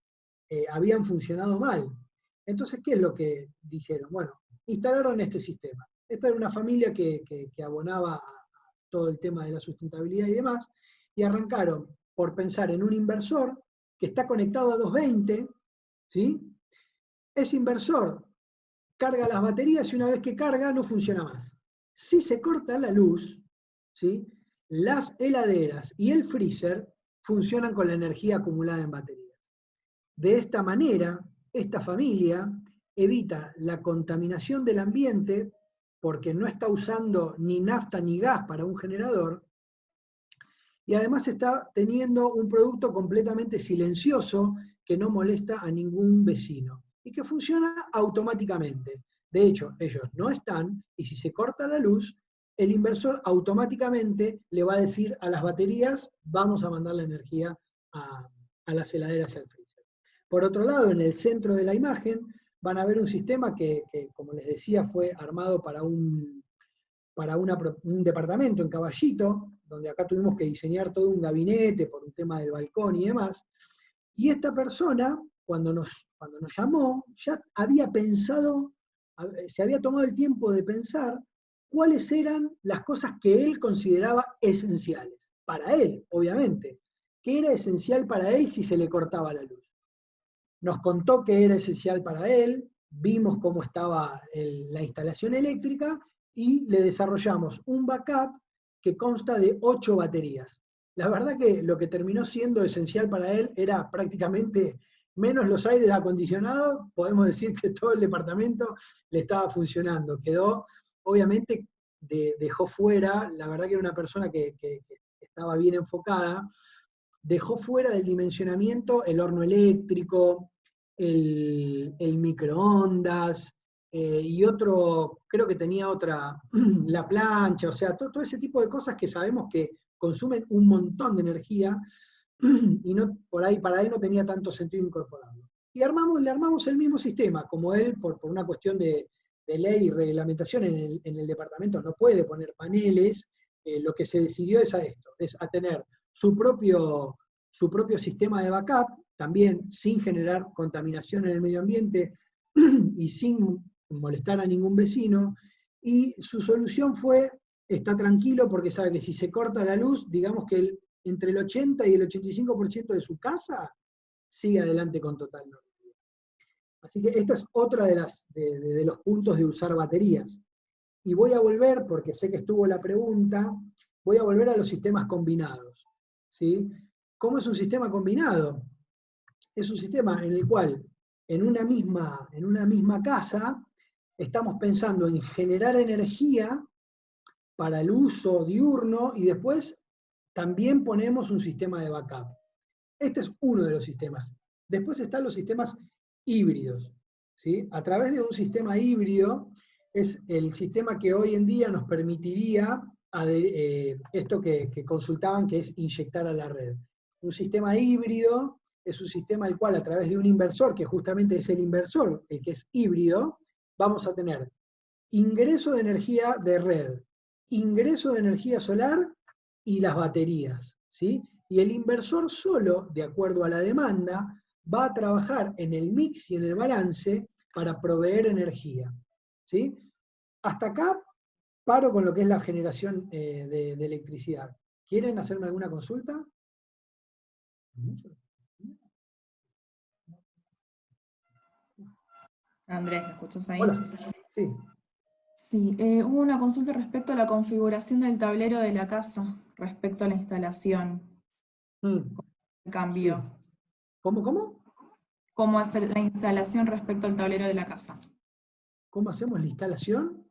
habían funcionado mal. Entonces, ¿qué es lo que dijeron? Bueno, instalaron este sistema. Esta era una familia que abonaba todo el tema de la sustentabilidad y demás, y arrancaron por pensar en un inversor que está conectado a 220, ¿sí? Ese inversor carga las baterías y una vez que carga no funciona más. Si se corta la luz, ¿sí? Las heladeras y el freezer funcionan con la energía acumulada en baterías. De esta manera, esta familia evita la contaminación del ambiente porque no está usando ni nafta ni gas para un generador, y además está teniendo un producto completamente silencioso que no molesta a ningún vecino y que funciona automáticamente. De hecho, ellos no están y si se corta la luz, el inversor automáticamente le va a decir a las baterías, vamos a mandar la energía a las heladeras y al freezer. Por otro lado, en el centro de la imagen van a ver un sistema que como les decía, fue armado para un departamento en Caballito, donde acá tuvimos que diseñar todo un gabinete por un tema del balcón y demás. Y esta persona, cuando nos llamó, ya había pensado, se había tomado el tiempo de pensar cuáles eran las cosas que él consideraba esenciales. Para él, obviamente. ¿Qué era esencial para él si se le cortaba la luz? Nos contó que era esencial para él, vimos cómo estaba la instalación eléctrica y le desarrollamos un backup que consta de 8 baterías. La verdad que lo que terminó siendo esencial para él era prácticamente menos los aires acondicionados, podemos decir que todo el departamento le estaba funcionando. Quedó, obviamente, dejó fuera, la verdad que era una persona que estaba bien enfocada, dejó fuera del dimensionamiento el horno eléctrico, el microondas, y otro, creo que tenía otra, la plancha, o sea, todo ese tipo de cosas que sabemos que consumen un montón de energía, y no, por ahí para él no tenía tanto sentido incorporarlo. Y le armamos el mismo sistema, como él, por una cuestión de ley y reglamentación en el departamento, no puede poner paneles, lo que se decidió es a tener su propio sistema de backup, también sin generar contaminación en el medio ambiente y sin molestar a ningún vecino, y su solución fue, está tranquilo porque sabe que si se corta la luz, digamos que entre el 80 y el 85% de su casa sigue adelante con total normalidad. Así que esta es otra de los puntos de usar baterías. Y voy a volver, porque sé que estuvo la pregunta, voy a volver a los sistemas combinados, ¿sí? ¿Cómo es un sistema combinado? Es un sistema en el cual en una misma casa estamos pensando en generar energía para el uso diurno y después también ponemos un sistema de backup. Este es uno de los sistemas. Después están los sistemas híbridos, ¿sí? A través de un sistema híbrido es el sistema que hoy en día nos permitiría esto que consultaban, que es inyectar a la red. Un sistema híbrido es un sistema al cual a través de un inversor, que justamente es el inversor, el que es híbrido, vamos a tener ingreso de energía de red, ingreso de energía solar y las baterías, ¿sí? Y el inversor solo, de acuerdo a la demanda, va a trabajar en el mix y en el balance para proveer energía, ¿sí? Hasta acá paro con lo que es la generación de electricidad. ¿Quieren hacerme alguna consulta? Andrés, ¿me escuchas ahí? Hola, sí. Sí, hubo una consulta respecto a la configuración del tablero de la casa, respecto a la instalación. Cambio. Sí. ¿Cómo? ¿Cómo hacer la instalación respecto al tablero de la casa? ¿Cómo hacemos la instalación?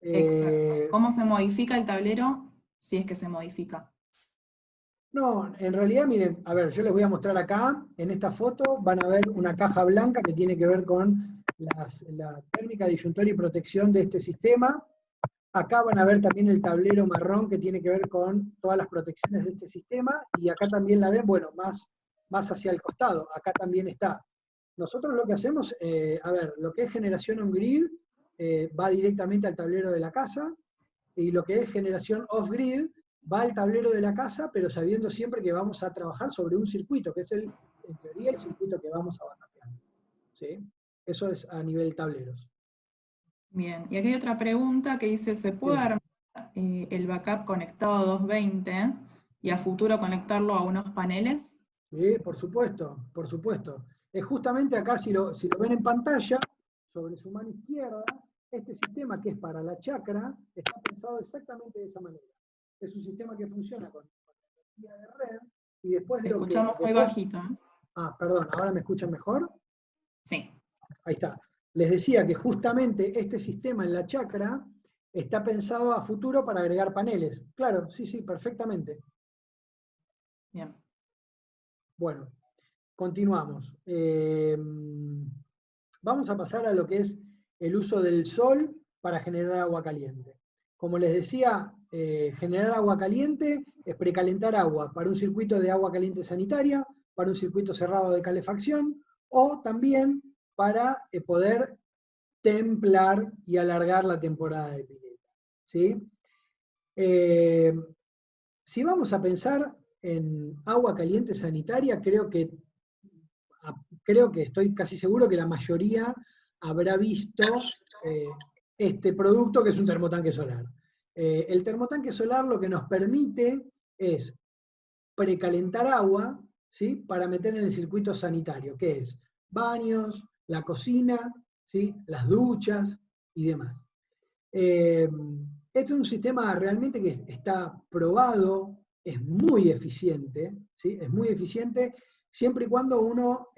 Exacto. ¿Cómo se modifica el tablero si es que se modifica? No, en realidad, miren, a ver, yo les voy a mostrar acá, en esta foto van a ver una caja blanca que tiene que ver con la térmica, disyuntor y protección de este sistema. Acá van a ver también el tablero marrón que tiene que ver con todas las protecciones de este sistema, y acá también la ven, bueno, más hacia el costado, acá también está. Nosotros lo que hacemos, a ver, lo que es generación on-grid va directamente al tablero de la casa, y lo que es generación off-grid va al tablero de la casa, pero sabiendo siempre que vamos a trabajar sobre un circuito, que es en teoría el circuito que vamos a bajar. ¿Sí? Eso es a nivel tableros. Bien, y aquí hay otra pregunta que dice, ¿se puede Sí. armar el backup conectado a 220 y a futuro conectarlo a unos paneles? Sí, por supuesto, por supuesto. Es justamente acá, si lo ven en pantalla, sobre su mano izquierda, este sistema que es para la chacra, está pensado exactamente de esa manera. Es un sistema que funciona con energía de red, y después Te lo que... escuchamos muy Después, bajito, ¿eh? perdón, ¿ahora me escuchan mejor? Sí, Ahí está. Les decía que justamente este sistema en la chacra está pensado a futuro para agregar paneles. Claro, sí, sí, perfectamente. bien. Bueno, continuamos. Vamos a pasar a lo que es el uso del sol para generar agua caliente. Como les decía, generar agua caliente es precalentar agua para un circuito de agua caliente sanitaria, para un circuito cerrado de calefacción, o también para poder templar y alargar la temporada de pileta. ¿Sí? Si vamos a pensar en agua caliente sanitaria, creo que estoy casi seguro que la mayoría habrá visto este producto que es un termotanque solar. El termotanque solar lo que nos permite es precalentar agua, ¿sí? Para meter en el circuito sanitario, que es baños, la cocina, ¿sí? Las duchas y demás. Este es un sistema realmente que está probado, es muy eficiente, ¿sí? Es muy eficiente siempre y cuando uno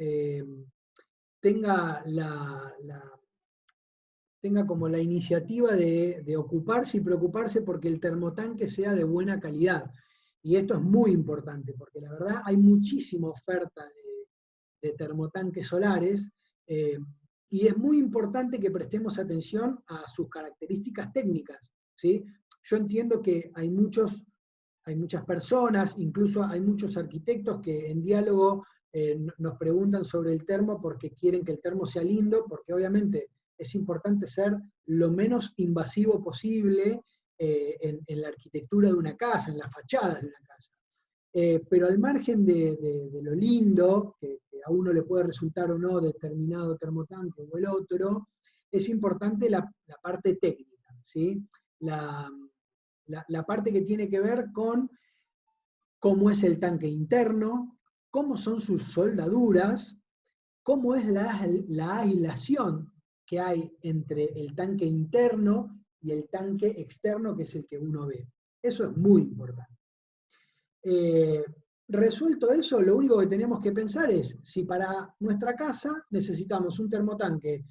tenga, tenga como la iniciativa de ocuparse y preocuparse porque el termotanque sea de buena calidad. Y esto es muy importante, porque la verdad hay muchísima oferta de termotanques solares, eh, y es muy importante que prestemos atención a sus características técnicas, ¿sí? Yo entiendo que hay muchas personas, incluso hay muchos arquitectos que en diálogo nos preguntan sobre el termo porque quieren que el termo sea lindo, porque obviamente es importante ser lo menos invasivo posible en la arquitectura de una casa, en las fachadas de una casa. Pero al margen de lo lindo, que a uno le puede resultar o no determinado termotanque o el otro, es importante la parte técnica, ¿sí? La parte que tiene que ver con cómo es el tanque interno, cómo son sus soldaduras, cómo es la aislación que hay entre el tanque interno y el tanque externo, que es el que uno ve. Eso es muy importante. Resuelto eso, lo único que tenemos que pensar es si para nuestra casa necesitamos un termotanque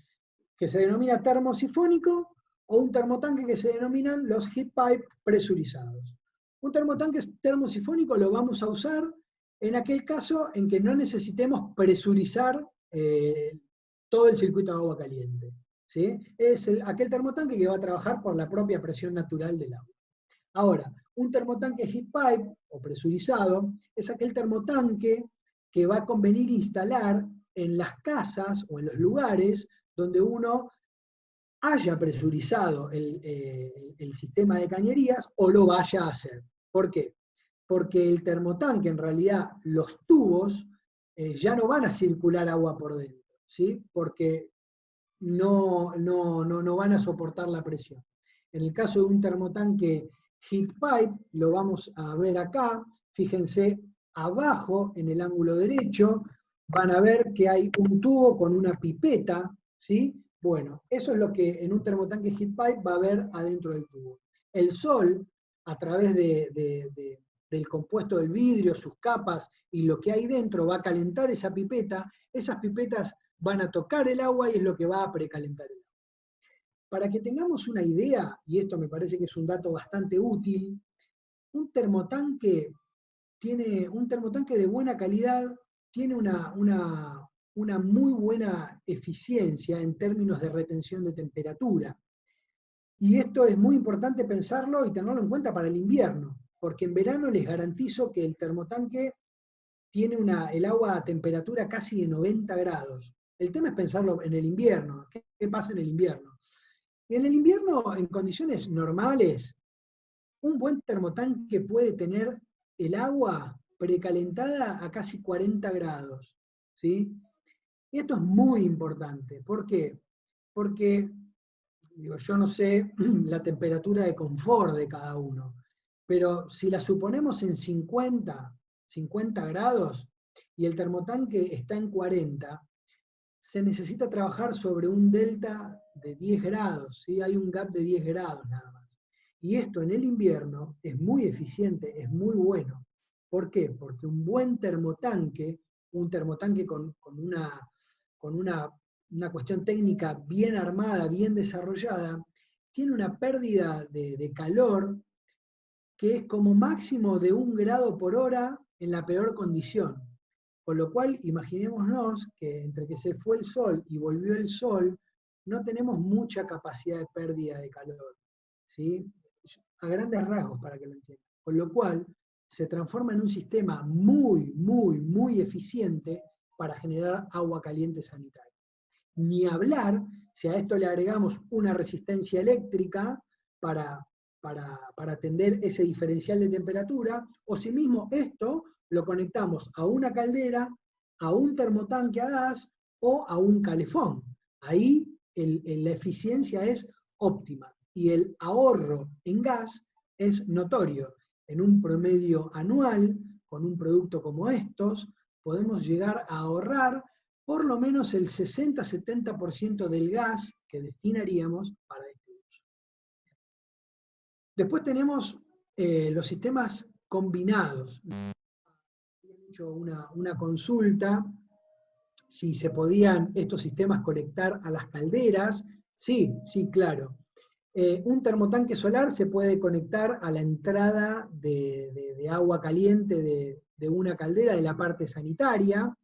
que se denomina termosifónico o un termotanque que se denominan los heat pipe presurizados. Un termotanque termosifónico lo vamos a usar en aquel caso en que no necesitemos presurizar todo el circuito de agua caliente. ¿Sí? Es aquel termotanque que va a trabajar por la propia presión natural del agua. Ahora, un termotanque heat pipe o presurizado es aquel termotanque que va a convenir instalar en las casas o en los lugares donde uno haya presurizado el sistema de cañerías o lo vaya a hacer. ¿Por qué? Porque el termotanque, en realidad, los tubos ya no van a circular agua por dentro, ¿sí? Porque no van a soportar la presión. En el caso de un termotanque heat pipe, lo vamos a ver acá, fíjense abajo en el ángulo derecho, van a ver que hay un tubo con una pipeta, ¿sí? Bueno, eso es lo que en un termotanque heat pipe va a haber adentro del tubo. El sol, a través del compuesto del vidrio, sus capas y lo que hay dentro, va a calentar esa pipeta. Esas pipetas van a tocar el agua y es lo que va a precalentar el agua. Para que tengamos una idea, y esto me parece que es un dato bastante útil, un termotanque de buena calidad tiene una muy buena eficiencia en términos de retención de temperatura. Y esto es muy importante pensarlo y tenerlo en cuenta para el invierno, porque en verano les garantizo que el termotanque tiene el agua a temperatura casi de 90 grados. El tema es pensarlo en el invierno. ¿Qué pasa en el invierno? Y en el invierno, en condiciones normales, un buen termotanque puede tener el agua precalentada a casi 40 grados. ¿Sí? Y esto es muy importante. ¿Por qué? Porque digo, yo no sé la temperatura de confort de cada uno, pero si la suponemos en 50 grados y el termotanque está en 40, se necesita trabajar sobre un delta de 10 grados, ¿sí? Hay un gap de 10 grados nada más. Y esto en el invierno es muy eficiente, es muy bueno. ¿Por qué? Porque un buen termotanque, un termotanque con una cuestión técnica bien armada, bien desarrollada, tiene una pérdida de calor que es como máximo de 1 grado por hora en la peor condición. Con lo cual, imaginémonos que entre que se fue el sol y volvió el sol, no tenemos mucha capacidad de pérdida de calor, ¿sí? A grandes rasgos, para que lo entiendan. Con lo cual, se transforma en un sistema muy, muy, muy eficiente para generar agua caliente sanitaria. Ni hablar si a esto le agregamos una resistencia eléctrica para atender ese diferencial de temperatura, o si mismo esto lo conectamos a una caldera, a un termotanque a gas o a un calefón. Ahí la eficiencia es óptima y el ahorro en gas es notorio. En un promedio anual, con un producto como estos, podemos llegar a ahorrar por lo menos el 60-70% del gas que destinaríamos para este uso. Después tenemos los sistemas combinados. Habían hecho una consulta si se podían estos sistemas conectar a las calderas. Sí, claro. Un termotanque solar se puede conectar a la entrada de agua caliente de una caldera de la parte sanitaria.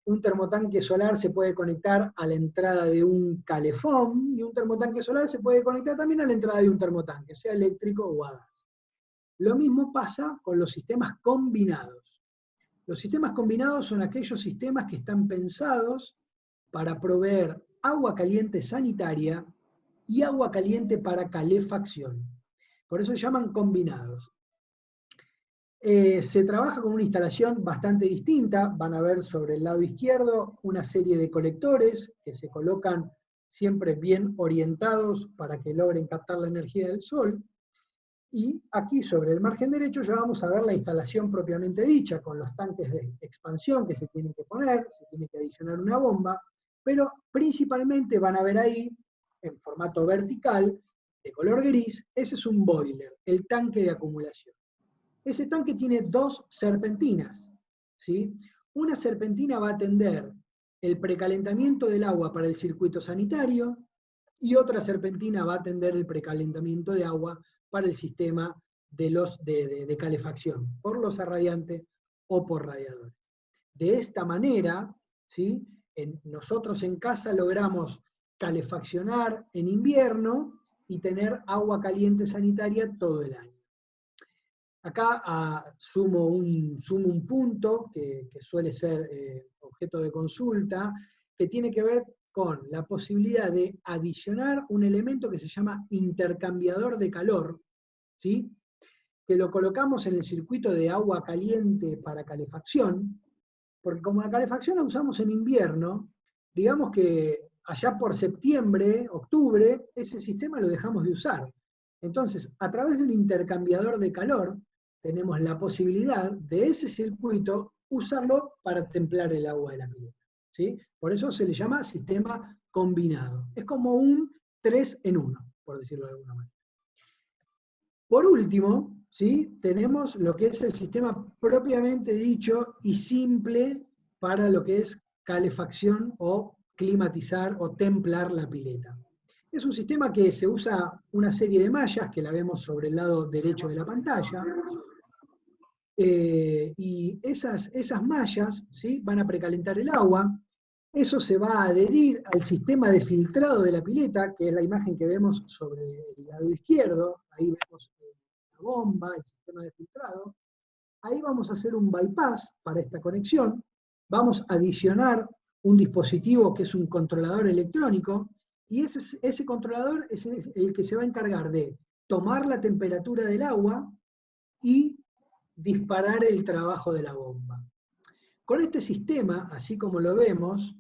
Un termotanque solar se puede conectar a la entrada de un calefón, y un termotanque solar se puede conectar también a la entrada de un termotanque, sea eléctrico o a gas. Lo mismo pasa con los sistemas combinados. Los sistemas combinados son aquellos sistemas que están pensados para proveer agua caliente sanitaria y agua caliente para calefacción. Por eso se llaman combinados. Se trabaja con una instalación bastante distinta. Van a ver sobre el lado izquierdo una serie de colectores que se colocan siempre bien orientados para que logren captar la energía del sol. Y aquí sobre el margen derecho ya vamos a ver la instalación propiamente dicha, con los tanques de expansión que se tienen que poner, se tiene que adicionar una bomba, pero principalmente van a ver ahí, en formato vertical, de color gris, ese es un boiler, el tanque de acumulación. Ese tanque tiene dos serpentinas, ¿sí? Una serpentina va a atender el precalentamiento del agua para el circuito sanitario, y otra serpentina va a atender el precalentamiento de agua para el sistema de calefacción, por losa radiante o por radiadores. De esta manera, ¿sí? Nosotros en casa logramos calefaccionar en invierno y tener agua caliente sanitaria todo el año. Acá sumo un punto que suele ser objeto de consulta, que tiene que ver con la posibilidad de adicionar un elemento que se llama intercambiador de calor, ¿sí? Que lo colocamos en el circuito de agua caliente para calefacción, porque como la calefacción la usamos en invierno, digamos que allá por septiembre, octubre, ese sistema lo dejamos de usar. Entonces, a través de un intercambiador de calor, tenemos la posibilidad de ese circuito usarlo para templar el agua de la pileta, ¿sí? Por eso se le llama sistema combinado. Es como un 3 en 1, por decirlo de alguna manera. Por último, ¿sí? Tenemos lo que es el sistema propiamente dicho y simple para lo que es calefacción o climatizar o templar la pileta. Es un sistema que se usa una serie de mallas, que la vemos sobre el lado derecho de la pantalla, y esas mallas, ¿sí? Van a precalentar el agua. Eso se va a adherir al sistema de filtrado de la pileta, que es la imagen que vemos sobre el lado izquierdo. Ahí vemos la bomba, el sistema de filtrado. Ahí vamos a hacer un bypass para esta conexión. Vamos a adicionar un dispositivo que es un controlador electrónico, y ese controlador es el que se va a encargar de tomar la temperatura del agua y disparar el trabajo de la bomba. Con este sistema, así como lo vemos,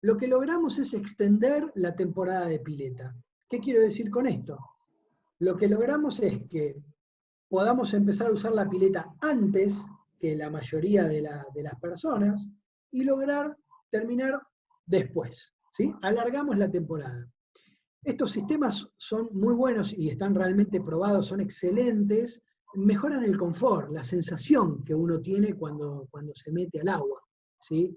lo que logramos es extender la temporada de pileta. ¿Qué quiero decir con esto? Lo que logramos es que podamos empezar a usar la pileta antes que la mayoría de las personas y lograr terminar después, ¿sí? Alargamos la temporada. Estos sistemas son muy buenos y están realmente probados, son excelentes, mejoran el confort, la sensación que uno tiene cuando se mete al agua, ¿sí?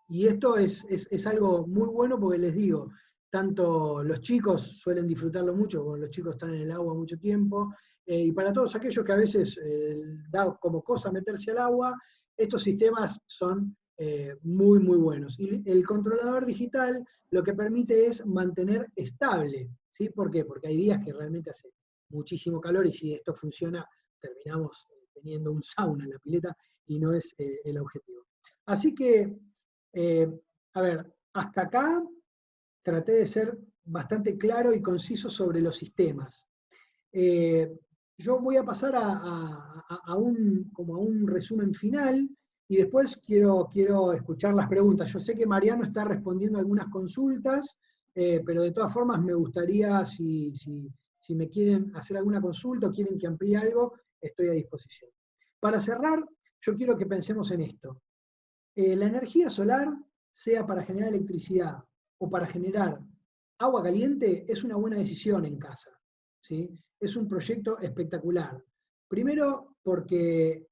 Y esto es algo muy bueno porque les digo, tanto los chicos suelen disfrutarlo mucho, porque los chicos están en el agua mucho tiempo, y para todos aquellos que a veces da como cosa meterse al agua, estos sistemas son muy, muy buenos. Y el controlador digital lo que permite es mantener estable, ¿sí? ¿Por qué? Porque hay días que realmente hace muchísimo calor y si esto funciona, terminamos teniendo un sauna en la pileta y no es el objetivo. Así que, a ver, hasta acá traté de ser bastante claro y conciso sobre los sistemas. Yo voy a pasar como a un resumen final y después quiero escuchar las preguntas. Yo sé que Mariano está respondiendo algunas consultas, pero de todas formas me gustaría, si me quieren hacer alguna consulta o quieren que amplíe algo, estoy a disposición. Para cerrar, yo quiero que pensemos en esto. La energía solar, sea para generar electricidad o para generar agua caliente, es una buena decisión en casa, ¿sí? Es un proyecto espectacular. Primero, porque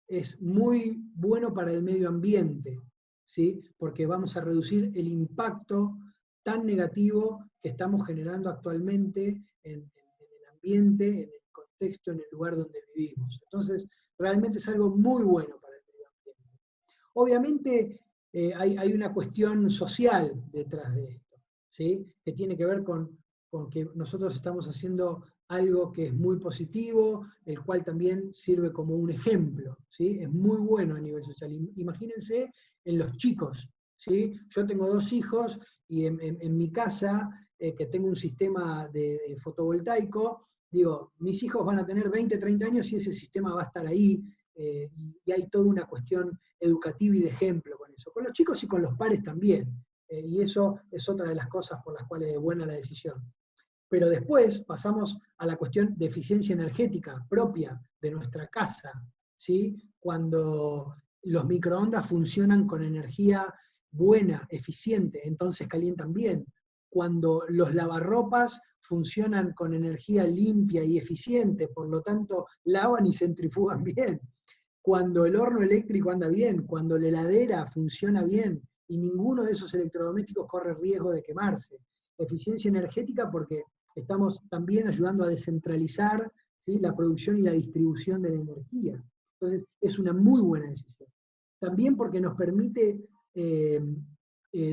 es muy bueno para el medio ambiente, ¿sí? Porque vamos a reducir el impacto tan negativo que estamos generando actualmente en el ambiente, en el contexto, en el lugar donde vivimos. Entonces, realmente es algo muy bueno para el medio ambiente. Obviamente, hay una cuestión social detrás de esto, ¿sí? Que tiene que ver con que nosotros estamos haciendo algo que es muy positivo, el cual también sirve como un ejemplo, ¿sí? Es muy bueno a nivel social. Imagínense en los chicos, ¿sí? Yo tengo 2 hijos y en mi casa, que tengo un sistema de fotovoltaico, digo, mis hijos van a tener 20, 30 años y ese sistema va a estar ahí, y hay toda una cuestión educativa y de ejemplo con eso. Con los chicos y con los pares también. Y eso es otra de las cosas por las cuales es buena la decisión. Pero después pasamos a la cuestión de eficiencia energética propia de nuestra casa, ¿sí? Cuando los microondas funcionan con energía buena, eficiente, entonces calientan bien. Cuando los lavarropas funcionan con energía limpia y eficiente, por lo tanto lavan y centrifugan bien. Cuando el horno eléctrico anda bien, cuando la heladera funciona bien y ninguno de esos electrodomésticos corre riesgo de quemarse. Eficiencia energética porque estamos también ayudando a descentralizar, ¿sí?, la producción y la distribución de la energía. Entonces, es una muy buena decisión. También porque nos permite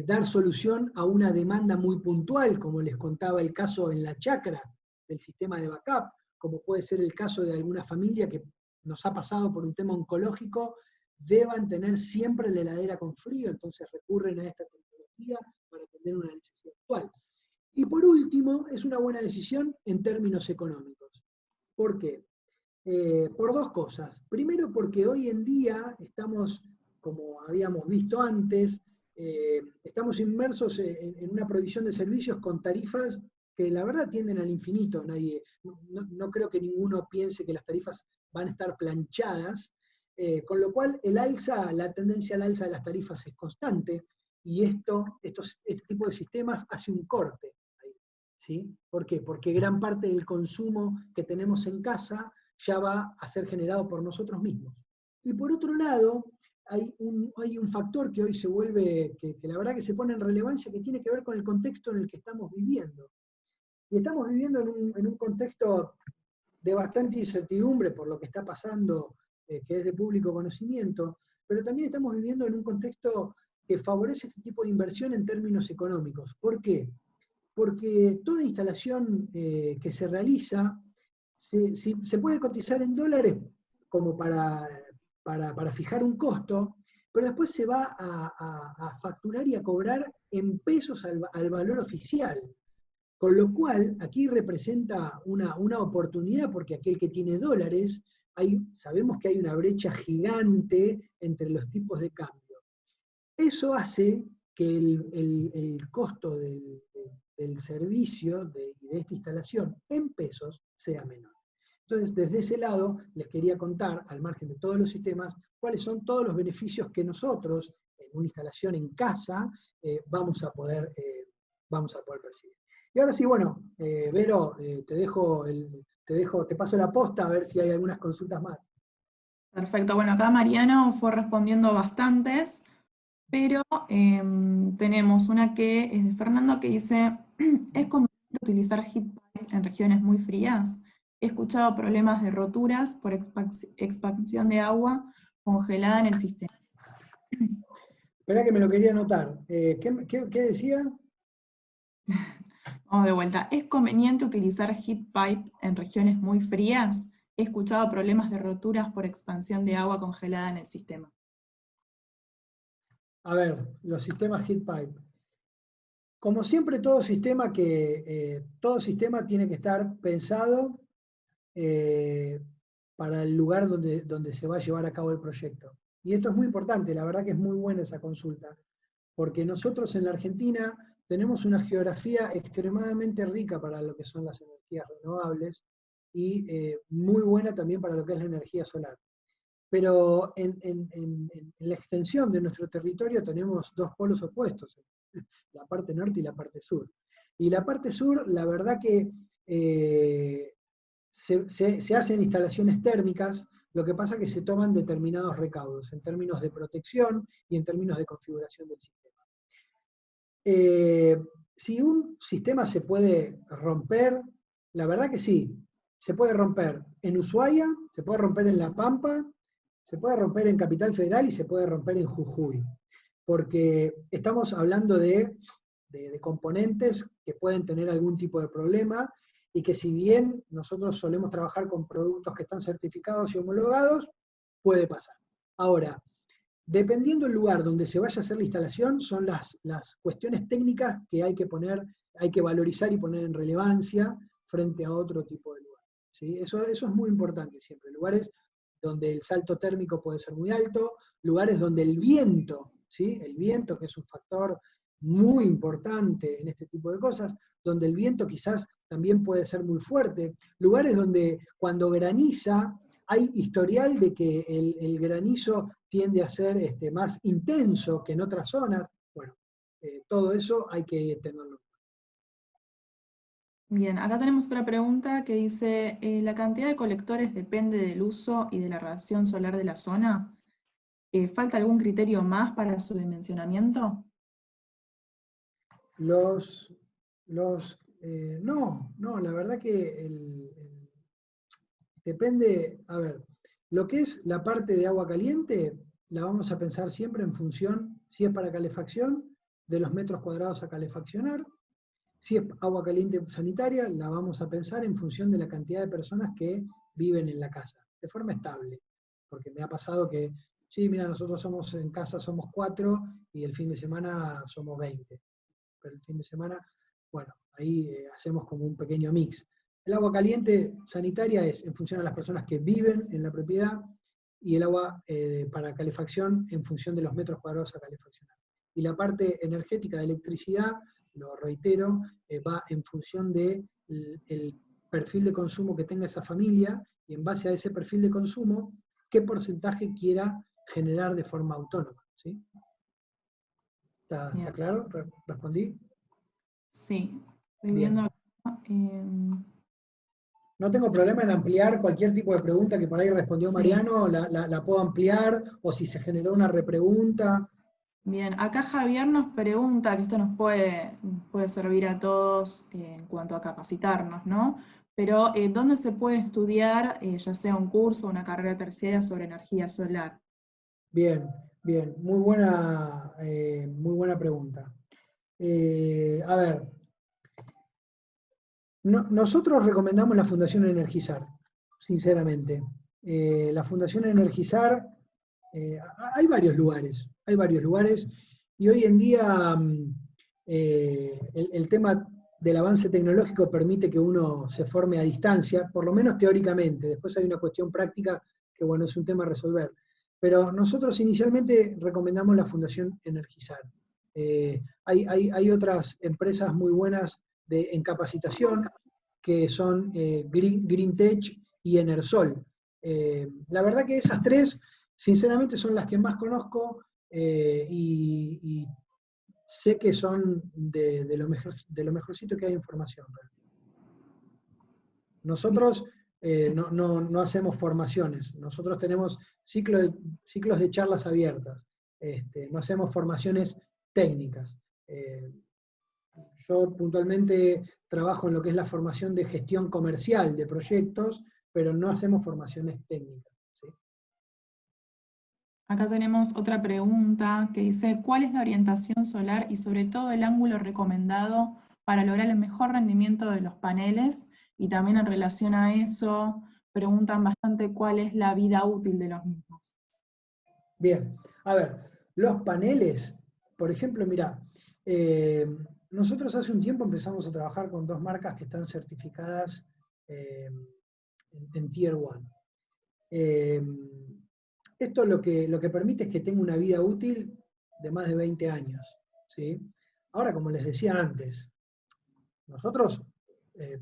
dar solución a una demanda muy puntual, como les contaba el caso en la chacra del sistema de backup, como puede ser el caso de alguna familia que nos ha pasado por un tema oncológico, deban tener siempre la heladera con frío, entonces recurren a esta tecnología para atender una necesidad actual. Y por último, es una buena decisión en términos económicos. ¿Por qué? Por 2 cosas. Primero, porque hoy en día estamos, como habíamos visto antes, estamos inmersos en una provisión de servicios con tarifas que la verdad tienden al infinito. No creo que ninguno piense que las tarifas van a estar planchadas, con lo cual la tendencia al alza de las tarifas es constante, y este tipo de sistemas hace un corte. ¿Sí? ¿Por qué? Porque gran parte del consumo que tenemos en casa ya va a ser generado por nosotros mismos. Y por otro lado, hay un factor que hoy se vuelve, que la verdad que se pone en relevancia, que tiene que ver con el contexto en el que estamos viviendo. Y estamos viviendo en un contexto de bastante incertidumbre por lo que está pasando, que es de público conocimiento, pero también estamos viviendo en un contexto que favorece este tipo de inversión en términos económicos. ¿Por qué? Porque toda instalación que se realiza se puede cotizar en dólares como para fijar un costo, pero después se va a facturar y a cobrar en pesos al valor oficial. Con lo cual, aquí representa una oportunidad porque aquel que tiene dólares, sabemos que hay una brecha gigante entre los tipos de cambio. Eso hace que el costo del servicio y de esta instalación en pesos sea menor. Entonces, desde ese lado, les quería contar, al margen de todos los sistemas, cuáles son todos los beneficios que nosotros, en una instalación en casa, vamos a poder percibir. Y ahora sí, bueno, Vero, te paso la posta a ver si hay algunas consultas más. Perfecto, bueno, acá Mariano fue respondiendo bastantes, pero tenemos una que es de Fernando que dice, ¿es conveniente utilizar heat pipe en regiones muy frías? He escuchado problemas de roturas por expansión de agua congelada en el sistema. Espera que me lo quería anotar. ¿Qué decía? Vamos de vuelta. ¿Es conveniente utilizar heat pipe en regiones muy frías? He escuchado problemas de roturas por expansión de agua congelada en el sistema. A ver, los sistemas heat pipe. Como siempre, todo sistema tiene que estar pensado para el lugar donde se va a llevar a cabo el proyecto. Y esto es muy importante, la verdad que es muy buena esa consulta, porque nosotros en la Argentina tenemos una geografía extremadamente rica para lo que son las energías renovables y muy buena también para lo que es la energía solar. Pero en la extensión de nuestro territorio tenemos dos polos opuestos, la parte norte y la parte sur. Y la parte sur, la verdad que se hacen instalaciones térmicas, lo que pasa es que se toman determinados recaudos en términos de protección y en términos de configuración del sistema. Si un sistema se puede romper, la verdad que sí, se puede romper en Ushuaia, se puede romper en La Pampa, se puede romper en Capital Federal y se puede romper en Jujuy, porque estamos hablando de componentes que pueden tener algún tipo de problema y que si bien nosotros solemos trabajar con productos que están certificados y homologados, puede pasar. Ahora, dependiendo del lugar donde se vaya a hacer la instalación, son las cuestiones técnicas que hay que valorizar y poner en relevancia frente a otro tipo de lugar. ¿Sí? Eso es muy importante siempre. Lugares donde el salto térmico puede ser muy alto, lugares donde el viento, ¿sí? El viento, que es un factor muy importante en este tipo de cosas, donde el viento quizás también puede ser muy fuerte, lugares donde cuando graniza hay historial de que el granizo tiende a ser más intenso que en otras zonas. Bueno, todo eso hay que tenerlo. Bien, acá tenemos otra pregunta que dice, ¿la cantidad de colectores depende del uso y de la radiación solar de la zona? ¿Falta algún criterio más para su dimensionamiento? No, la verdad que depende, a ver, lo que es la parte de agua caliente, la vamos a pensar siempre en función, si es para calefacción, de los metros cuadrados a calefaccionar. Si es agua caliente sanitaria, la vamos a pensar en función de la cantidad de personas que viven en la casa, de forma estable. Porque me ha pasado que, sí, mira, nosotros en casa somos 4 y el fin de semana somos 20. Pero el fin de semana, bueno, ahí hacemos como un pequeño mix. El agua caliente sanitaria es en función a las personas que viven en la propiedad y el agua para calefacción en función de los metros cuadrados a calefaccionar. Y la parte energética de electricidad, lo reitero, va en función del perfil de consumo que tenga esa familia y en base a ese perfil de consumo, qué porcentaje quiera generar de forma autónoma. ¿Sí? ¿Está claro? ¿Respondí? Sí, estoy Bien. viendo acá. No tengo problema en ampliar cualquier tipo de pregunta que por ahí respondió Sí. Mariano, la puedo ampliar, o si se generó una repregunta. Bien, acá Javier nos pregunta, que esto nos puede servir a todos en cuanto a capacitarnos, ¿no? Pero ¿dónde se puede estudiar, ya sea un curso o una carrera terciaria sobre energía solar? Bien, bien, muy buena pregunta. A ver, nosotros recomendamos la Fundación Energizar, sinceramente. La Fundación Energizar, hay varios lugares, y hoy en día el tema del avance tecnológico permite que uno se forme a distancia, por lo menos teóricamente. Después hay una cuestión práctica que, bueno, es un tema a resolver. Pero nosotros inicialmente recomendamos la Fundación Energizar. Hay otras empresas muy buenas en capacitación, que son GreenTech y Enersol. La verdad que esas tres, sinceramente, son las que más conozco y sé que son de lo mejorcito que hay en formación. Nosotros no hacemos formaciones, nosotros tenemos ciclos de charlas abiertas, no hacemos formaciones técnicas. Yo puntualmente trabajo en lo que es la formación de gestión comercial de proyectos, pero no hacemos formaciones técnicas. ¿Sí? Acá tenemos otra pregunta que dice, ¿cuál es la orientación solar y sobre todo el ángulo recomendado para lograr el mejor rendimiento de los paneles? Y también en relación a eso, preguntan bastante cuál es la vida útil de los mismos. Bien, a ver, los paneles, por ejemplo, mirá, nosotros hace un tiempo empezamos a trabajar con 2 marcas que están certificadas en Tier 1. Esto lo que permite es que tenga una vida útil de más de 20 años. ¿Sí? Ahora, como les decía antes, nosotros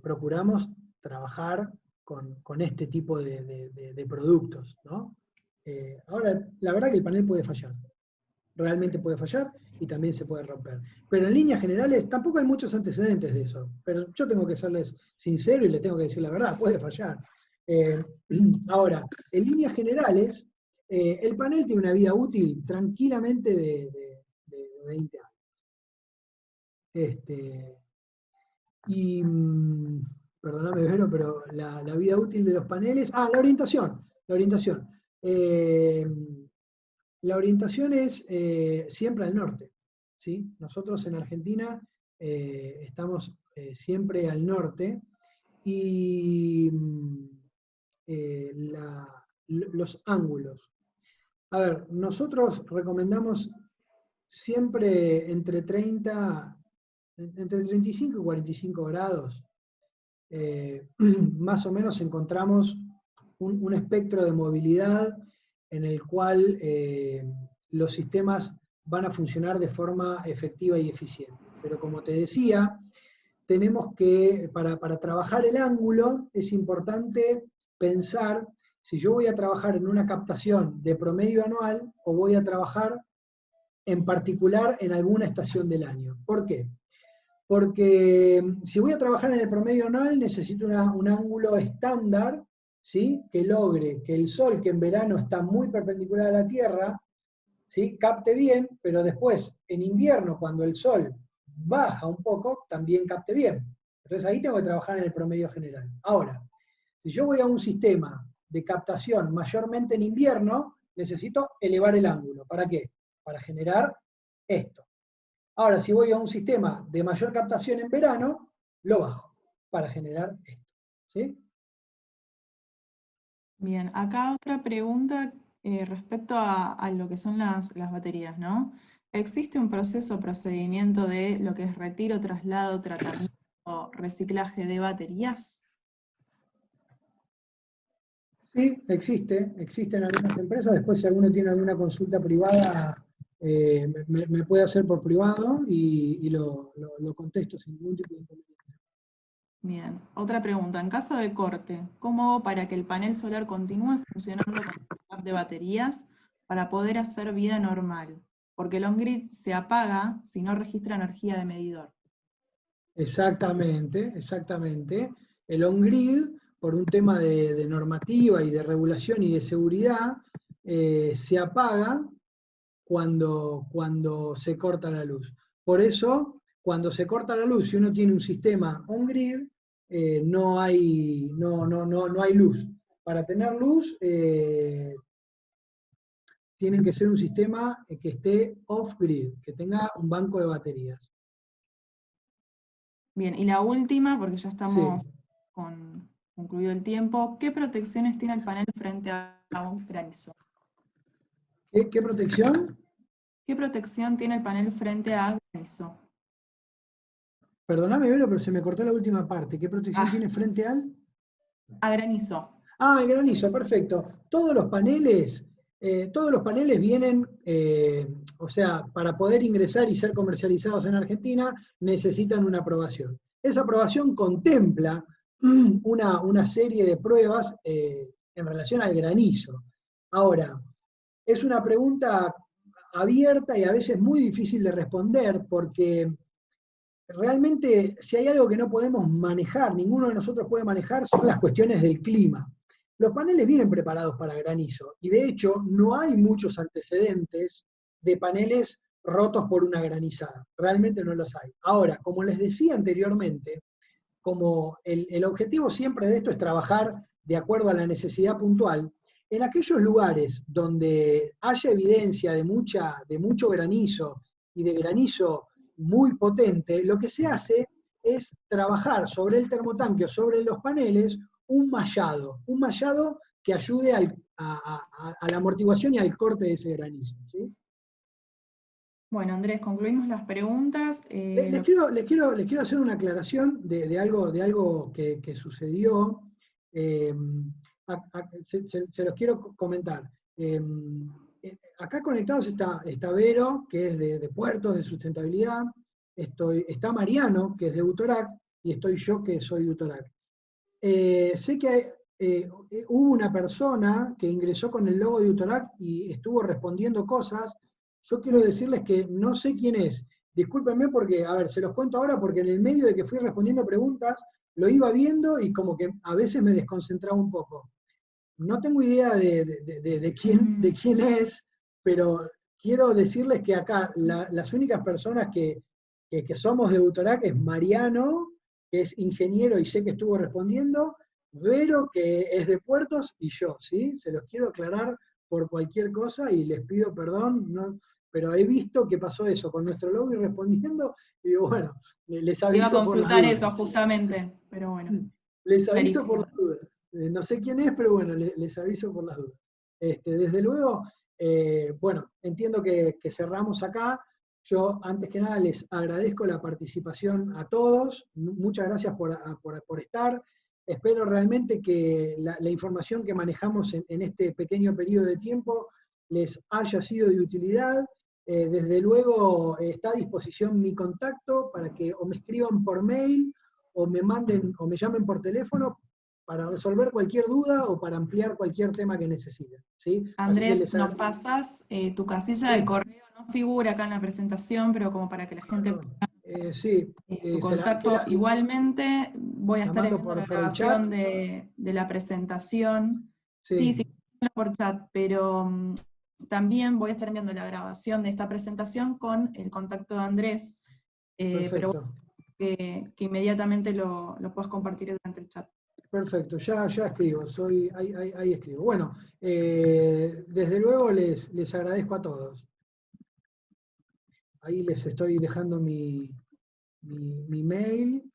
procuramos trabajar con este tipo de productos, ¿no? Ahora, la verdad que el panel puede fallar. Realmente puede fallar y también se puede romper. Pero en líneas generales, tampoco hay muchos antecedentes de eso. Pero yo tengo que serles sincero y les tengo que decir la verdad, puede fallar. Ahora, en líneas generales, el panel tiene una vida útil tranquilamente de 20 años. Y, perdóname, Vero, pero la vida útil de los paneles... Ah, la orientación. La orientación. La orientación es siempre al norte. ¿Sí? Nosotros en Argentina estamos siempre al norte y los ángulos. A ver, nosotros recomendamos siempre entre 35 y 45 grados. Más o menos encontramos un espectro de movilidad en el cual los sistemas van a funcionar de forma efectiva y eficiente. Pero como te decía, tenemos que, para trabajar el ángulo, es importante pensar si yo voy a trabajar en una captación de promedio anual o voy a trabajar en particular en alguna estación del año. ¿Por qué? Porque si voy a trabajar en el promedio anual necesito un ángulo estándar, ¿sí? Que logre que el sol, que en verano está muy perpendicular a la Tierra, ¿sí? Capte bien, pero después en invierno cuando el sol baja un poco, también capte bien. Entonces ahí tengo que trabajar en el promedio general. Ahora, si yo voy a un sistema de captación mayormente en invierno, necesito elevar el ángulo. ¿Para qué? Para generar esto. Ahora, si voy a un sistema de mayor captación en verano, lo bajo para generar esto. ¿Sí? Bien, acá otra pregunta respecto a lo que son las baterías, ¿no? ¿Existe un procedimiento de lo que es retiro, traslado, tratamiento, reciclaje de baterías? Sí, existen algunas empresas. Después, si alguno tiene alguna consulta privada, me puede hacer por privado y lo contesto sin ningún tipo de inconveniente. Bien, otra pregunta. En caso de corte, ¿cómo hago para que el panel solar continúe funcionando con el backup de baterías para poder hacer vida normal? Porque el on-grid se apaga si no registra energía de medidor. Exactamente. El on-grid, por un tema de normativa y de regulación y de seguridad, se apaga cuando se corta la luz. Por eso, cuando se corta la luz, si uno tiene un sistema on-grid, no hay luz. Para tener luz, tienen que ser un sistema que esté off-grid, que tenga un banco de baterías. Bien, y la última, porque ya Sí. estamos concluido el tiempo, ¿qué protecciones tiene el panel frente a un granizo? ¿Qué protección? ¿Qué protección tiene el panel frente a granizo? Perdóname, Vero, pero se me cortó la última parte. ¿Qué protección tiene frente al? A granizo. Ah, el granizo, perfecto. Todos los paneles vienen, o sea, para poder ingresar y ser comercializados en Argentina, necesitan una aprobación. Esa aprobación contempla una serie de pruebas en relación al granizo. Ahora, es una pregunta abierta y a veces muy difícil de responder porque realmente si hay algo que no podemos manejar, ninguno de nosotros puede manejar, son las cuestiones del clima. Los paneles vienen preparados para granizo y de hecho no hay muchos antecedentes de paneles rotos por una granizada. Realmente no los hay. Ahora, como les decía anteriormente, como el objetivo siempre de esto es trabajar de acuerdo a la necesidad puntual, en aquellos lugares donde haya evidencia de mucho granizo y de granizo muy potente, lo que se hace es trabajar sobre el termotanque o sobre los paneles un mallado que ayude a la amortiguación y al corte de ese granizo. ¿Sí? Bueno, Andrés, concluimos las preguntas. Les quiero hacer una aclaración de algo que sucedió. Se los quiero comentar. Acá conectados está Vero, que es de Puertos, de Sustentabilidad. Está Mariano, que es de Utorac, y estoy yo, que soy de Utorac. Sé que hubo una persona que ingresó con el logo de Utorac y estuvo respondiendo cosas. Yo quiero decirles que no sé quién es. Discúlpenme porque, a ver, se los cuento ahora porque en el medio de que fui respondiendo preguntas, lo iba viendo y como que a veces me desconcentraba un poco. No tengo idea de quién es, pero quiero decirles que acá las únicas personas que somos de Utorac es Mariano, que es ingeniero y sé que estuvo respondiendo, Vero, que es de Puertos, y yo, ¿sí? Se los quiero aclarar por cualquier cosa y les pido perdón, ¿no? Pero he visto que pasó eso con nuestro logo y respondiendo, y digo, bueno, les Iba a aviso por las consultar dudas. eso justamente, pero bueno, Les aviso por clarísimo. las dudas. No sé quién es, pero bueno, les aviso por las dudas. Desde luego, bueno, entiendo que cerramos acá. Yo, antes que nada, les agradezco la participación a todos. Muchas gracias por estar. Espero realmente que la información que manejamos en este pequeño periodo de tiempo les haya sido de utilidad. Desde luego, está a disposición mi contacto para que o me escriban por mail o me manden o me llamen por teléfono para resolver cualquier duda o para ampliar cualquier tema que necesiten. ¿Sí? Así que Andrés, nos pasas tu casilla de sí, correo, no figura acá en la presentación, pero como para que la gente sí, tu se contacto. Igualmente voy a la estar mando enviando la por el chat. grabación de la presentación. Sí, Sí, sí, por chat, pero también voy a estar enviando la grabación de esta presentación con el contacto de Andrés, pero perfecto. que inmediatamente lo puedas compartir durante el chat. Perfecto, ya escribo, ahí escribo. Bueno, desde luego les agradezco a todos. Ahí les estoy dejando mi mail,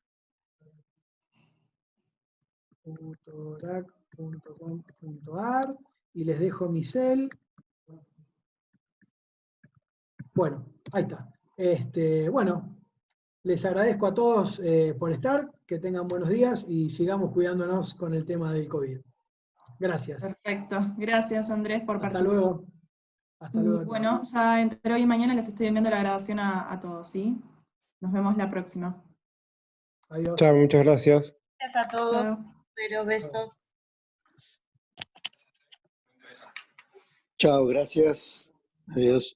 utorac.com.ar, y les dejo mi cel. Bueno, ahí está. Bueno, les agradezco a todos por estar, que tengan buenos días y sigamos cuidándonos con el tema del COVID. Gracias. Perfecto, gracias Andrés por Hasta participar. luego. Hasta Y luego a todos. bueno, ya entre hoy y mañana les estoy enviando la grabación a todos, ¿sí? Nos vemos la próxima. Adiós. Chao, muchas gracias. Gracias a todos, Chao. pero besos. Chao, gracias. Adiós.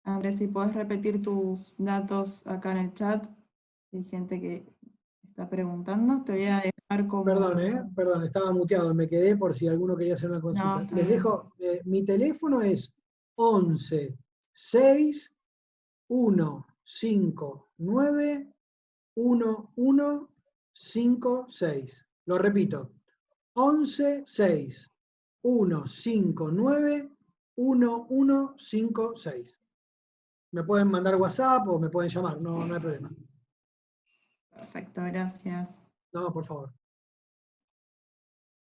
Andrés, si puedes repetir tus datos acá en el chat, hay gente que está preguntando, te voy a dejar como... Perdón, estaba muteado, me quedé por si alguno quería hacer una No, consulta. está Les bien. dejo, mi teléfono es 11 6 1 5 9 1 1 5 6. Lo repito, 11 6 1 5 9 1 1 5 6. Me pueden mandar WhatsApp o me pueden llamar, no hay problema. Perfecto, gracias. No, por favor.